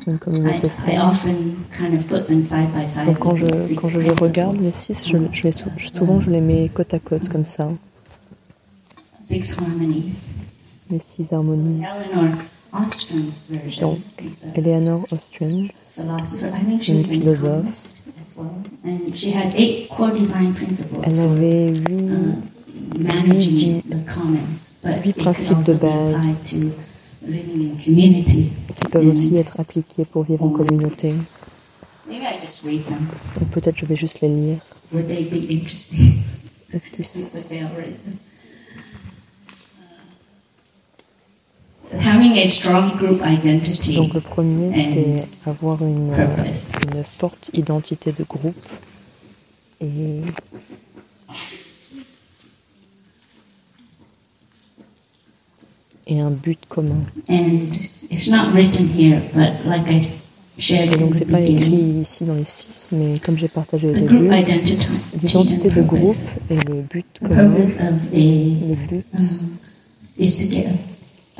une communauté saine. Donc quand je les regarde, les 6, souvent je les mets côte à côte comme ça. Les 6 harmonies. Donc, Eleanor Ostrom, une philosophe, elle avait 8 principes de base qui peuvent aussi être appliqués pour vivre en communauté. Ou peut-être je vais juste les lire. Est-ce qu'ils Donc le premier, c'est avoir une forte identité de groupe et un but commun. Et donc c'est pas écrit ici dans les 6, mais comme j'ai partagé au début, l'identité de groupe et le but commun, le but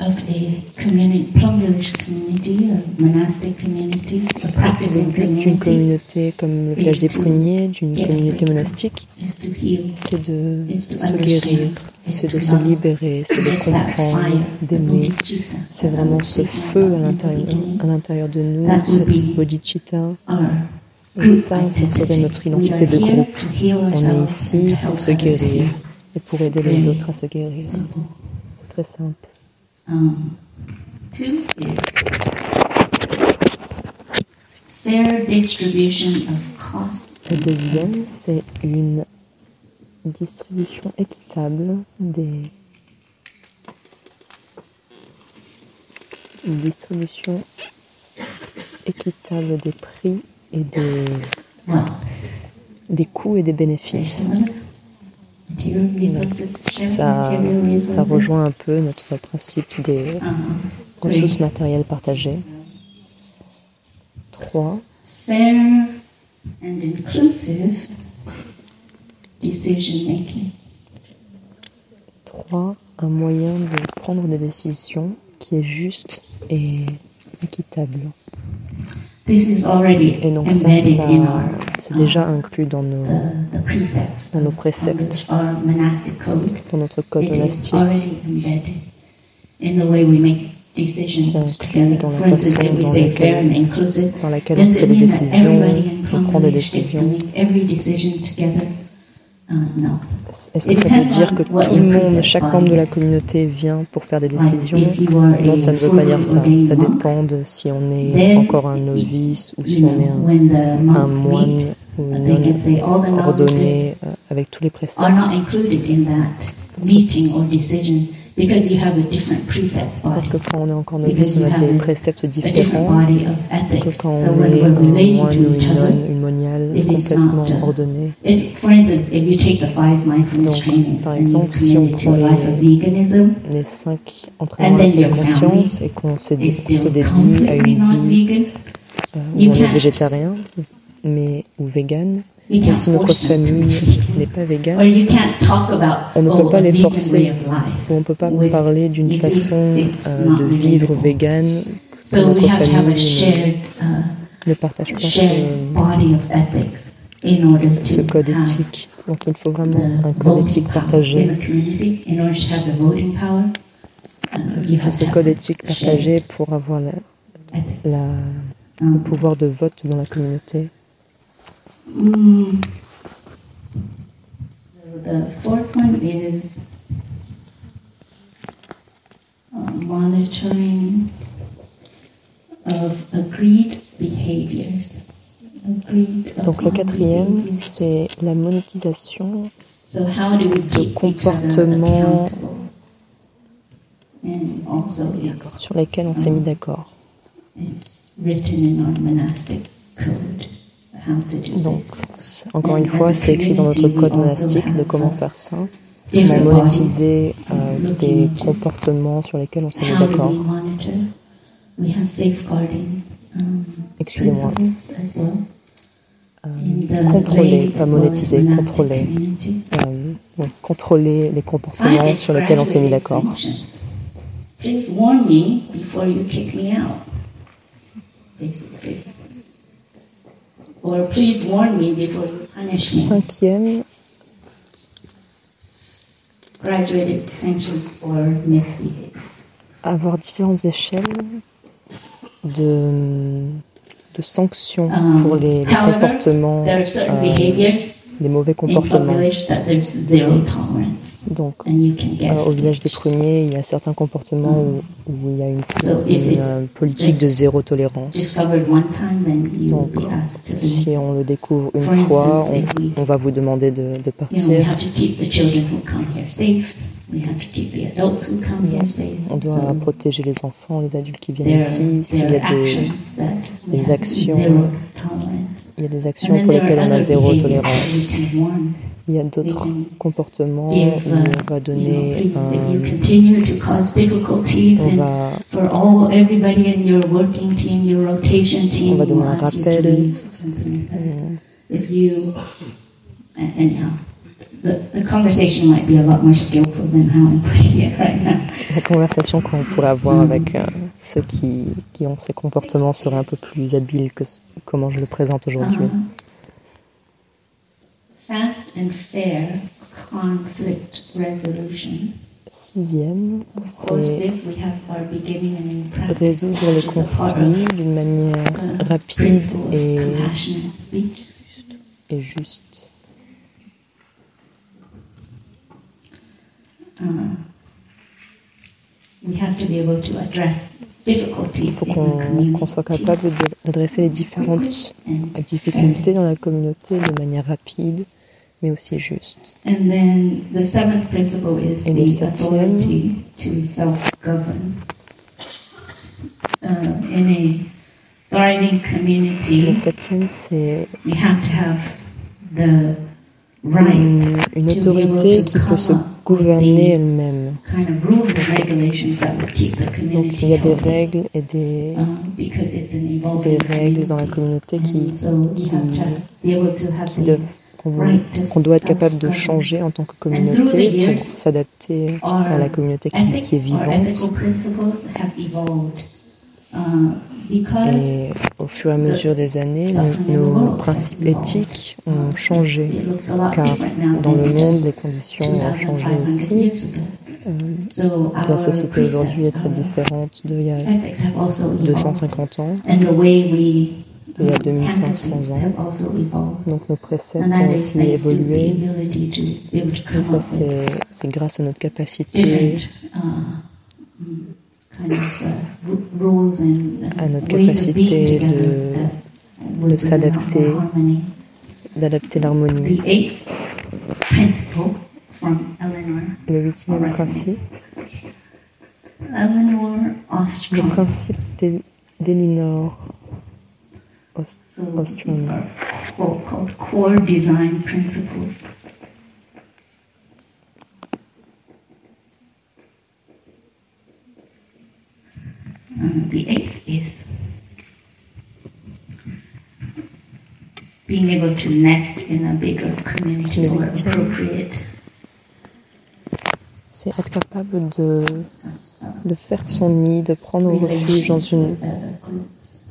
of a plum village community, a monastic community, a practicing community. D'une communauté comme le village des pruniers, d'une communauté monastique, c'est de se guérir, c'est de se libérer, c'est de comprendre, d'aimer. C'est vraiment ce feu à l'intérieur de nous, cette bodhicitta. Et ça, ce serait notre identité de groupe. On est ici pour se guérir et pour aider les autres à se guérir. C'est très simple. 2 is fair distribution of costs. Le deuxième, c'est une distribution équitable des prix et des coûts et des bénéfices. Ça rejoint un peu notre principe des ressources matérielles partagées. 3. Fair and inclusive decision making. 3. Un moyen de prendre des décisions qui est juste et équitable. Et donc ça c'est déjà inclus dans nos préceptes, dans notre code monastique. C'est inclus dans la façon dans laquelle on fait des décisions, on prend des décisions. No. Est-ce que ça veut dire que tout le monde, chaque membre de la communauté vient pour faire des décisions? Non, ça ne veut pas dire ça. Ça dépend de si on est encore un novice ou si on est un moine ou une nonne ordonné avec tous les préceptes. Parce que quand on est encore novice, on a des préceptes différents que quand on est un moine ou une nonne, une moniale complètement ordonnée. Donc, par exemple, si on prend les 5 entraînements de la conscience et qu'on se dédie à une vie où on est végétarien ou vegan, et si notre famille n'est pas végane, on ne peut pas les forcer, ou on ne peut pas parler d'une façon de vivre végane que notre famille ne partage pas ce code éthique. Donc il faut vraiment un code éthique partagé. Il faut ce code éthique partagé pour avoir le pouvoir de vote dans la communauté. So the fourth one is monitoring of agreed behaviors. Donc le quatrième, c'est la monétisation de comportements sur lesquels on s'est mis d'accord. Donc, encore une fois, c'est écrit dans notre code monastique de comment faire ça, comment monétiser des comportements sur lesquels on s'est mis d'accord. Excusez-moi. Contrôler, pas monétiser, contrôler. Contrôler les comportements sur lesquels on s'est mis d'accord. Please warn me before you kick me out, basically. Or please warn me before you punish me. Cinquième. Graduated sanctions for misbehavior. Avoir différentes échelles de sanctions pour les comportements, les mauvais comportements. Donc, au village des pruniers, il y a certains comportements où il y a une politique de zéro tolérance. Donc, si on le découvre une fois, on va vous demander de partir. On doit protéger les enfants, les adultes qui viennent ici. S'il y a des actions, il y a des actions pour lesquelles on a zéro tolérance. Il y a d'autres comportements où on va donner on va donner un rappel. The conversation might be a lot more skillful than how I'm putting it right now. La conversation qu'on pourrait avoir avec ceux qui ont ces comportements serait un peu plus habile que comment je le présente aujourd'hui. Fast and fair conflict resolution. Sixième, c'est résoudre les conflits d'une manière rapide et juste. Il faut qu'on soit capable d'adresser les différentes difficultés dans la communauté de manière rapide, mais aussi juste. Et le septième, c'est une autorité qui peut se gouverner elle-même. Donc il y a des règles et des règles dans la communauté qu'on doit être capable de changer en tant que communauté pour s'adapter à la communauté qui est vivante. Et au fur et à mesure des années, nos principes éthiques ont changé, car dans le monde, les conditions ont changé aussi. La société aujourd'hui est très différente d'il y a 250 ans. il y a 2500 ans. Donc nos préceptes ont aussi évolué. Et ça, c'est grâce à notre capacité de s'adapter, d'adapter l'harmonie. Le 8e principe, le principe d'Elinor Ostrom. Core design principles. The 8th is being able to nest in a bigger community or appropriate. C'est être capable de faire son nid, de prendre refuge dans une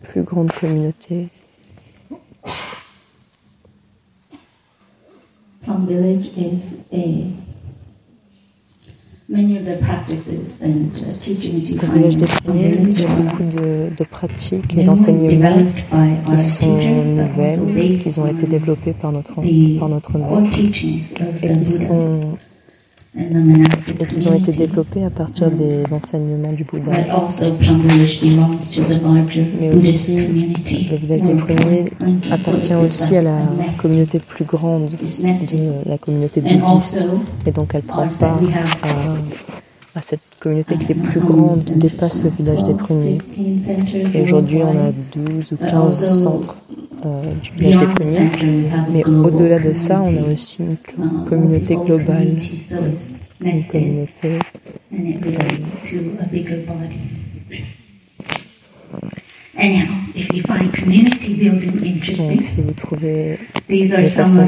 plus grande communauté. Plum Village is many of the practices and teachings you Au find village des Pionniers, il y a beaucoup de pratiques et d'enseignements qui sont nouvelles, qui ont été développées par notre maître et qui ont été développés à partir des enseignements du Bouddha. Mais aussi, le village des Pruniers appartient aussi à la communauté plus grande de la communauté bouddhiste. Et donc elle prend part à cette communauté qui est plus grande, qui dépasse le village des Pruniers. Et aujourd'hui, on a 12 ou 15 centres du village des Pruniers. Mais au-delà de ça, on a aussi une communauté globale. Une communauté donc, si vous trouvez des façons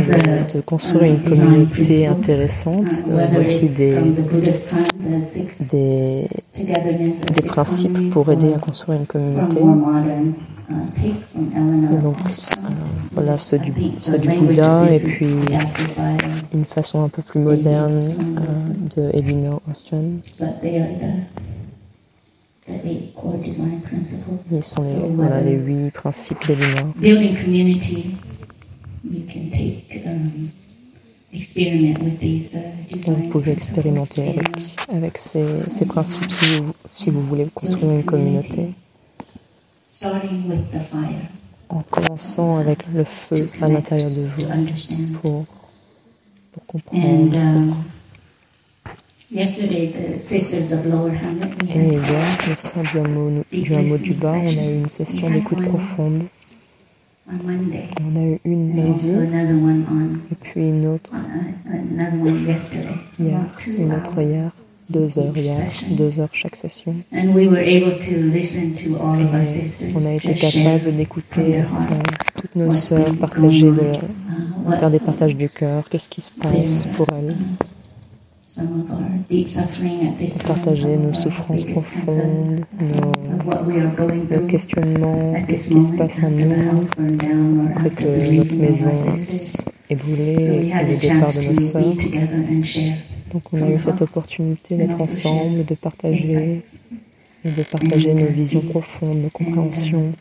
de construire une communauté intéressante, voici des principes pour aider à construire une communauté. Et donc, voilà, ceux du Bouddha et puis une façon un peu plus moderne de Elinor Ostrom. Ils sont les 8 principes d'Elinor. Vous pouvez expérimenter avec ces principes si vous voulez construire une communauté. En commençant avec le feu à l'intérieur de vous pour comprendre. Et hier, les sœurs du hameau du bas, on a eu une session d'écoute profonde. On a eu une lundi, et puis une autre hier, 2 heures hier, 2 heures chaque session. Et on a été capable d'écouter toutes nos sœurs faire des partages du cœur, qu'est-ce qui se passe pour elles. Partager nos souffrances profondes, nos questionnements, qu'est-ce qui se passe en nous après que notre maison est brûlée et le départ de nos sœurs. Donc on a eu cette opportunité d'être ensemble, de partager nos visions profondes, nos compréhensions.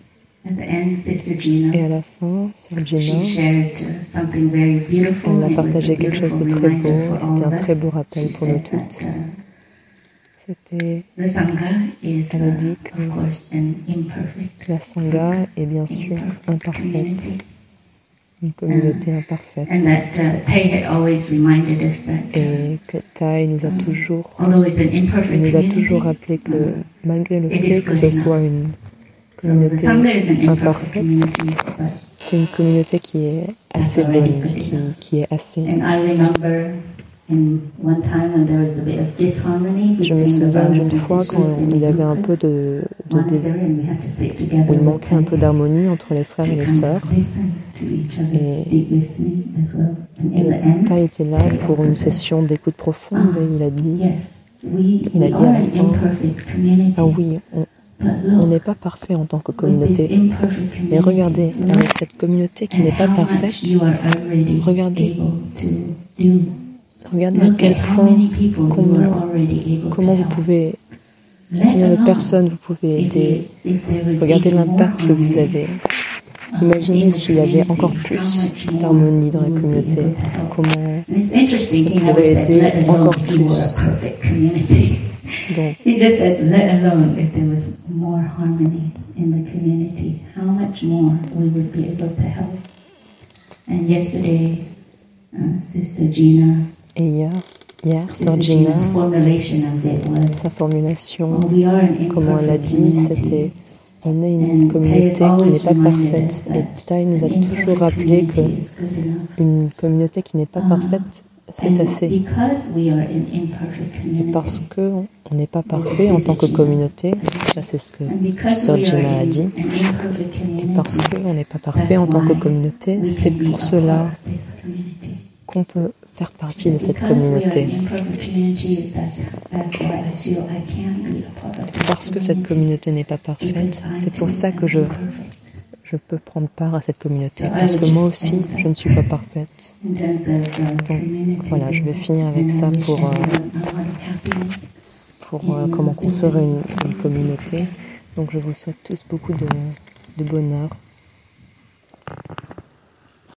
Et à la fin, Sœur Gina, elle a partagé quelque chose de très beau. C'était un très beau rappel pour nous toutes. Elle a dit que la Sangha est bien sûr imparfaite, une communauté imparfaite. Et que Thay nous a toujours rappelé que malgré le fait que ce soit une communauté imparfaite, c'est une communauté qui est assez bonne, qui est assez. Je me souviens d'une fois quand il y avait un peu où il manquait un peu d'harmonie entre les frères et les sœurs. Et Thay était là pour une session d'écoute profonde et il a dit à la fin, ah oui, on n'est pas parfait en tant que communauté. Mais regardez, avec cette communauté qui n'est pas parfaite, regardez à quel point, combien de personnes vous pouvez aider. Regardez l'impact que vous avez. Imaginez s'il y avait encore plus d'harmonie dans la communauté, comment on pourrait aider encore plus. Donc, he just said, let alone if there was more harmony in the community, how much more we would be able to help. And yesterday, Sister Gina, et hier, Sœur Gina, formulation of it was, sa formulation, we are an comment elle a dit, c'était on est une communauté qui n'est pas parfaite. Et Tai nous a toujours rappelé qu'une communauté qui n'est pas parfaite, c'est assez. Et parce qu'on n'est pas parfait en tant que communauté, ça c'est ce que Sœur Gina a dit, et parce qu'on n'est pas parfait en tant que communauté, c'est pour cela qu'on peut faire partie de cette communauté. Parce que cette communauté n'est pas parfaite, c'est pour ça que je peux prendre part à cette communauté, parce que moi aussi, je ne suis pas parfaite. Donc voilà, je vais finir avec ça pour comment construire une communauté. Donc je vous souhaite tous beaucoup de bonheur.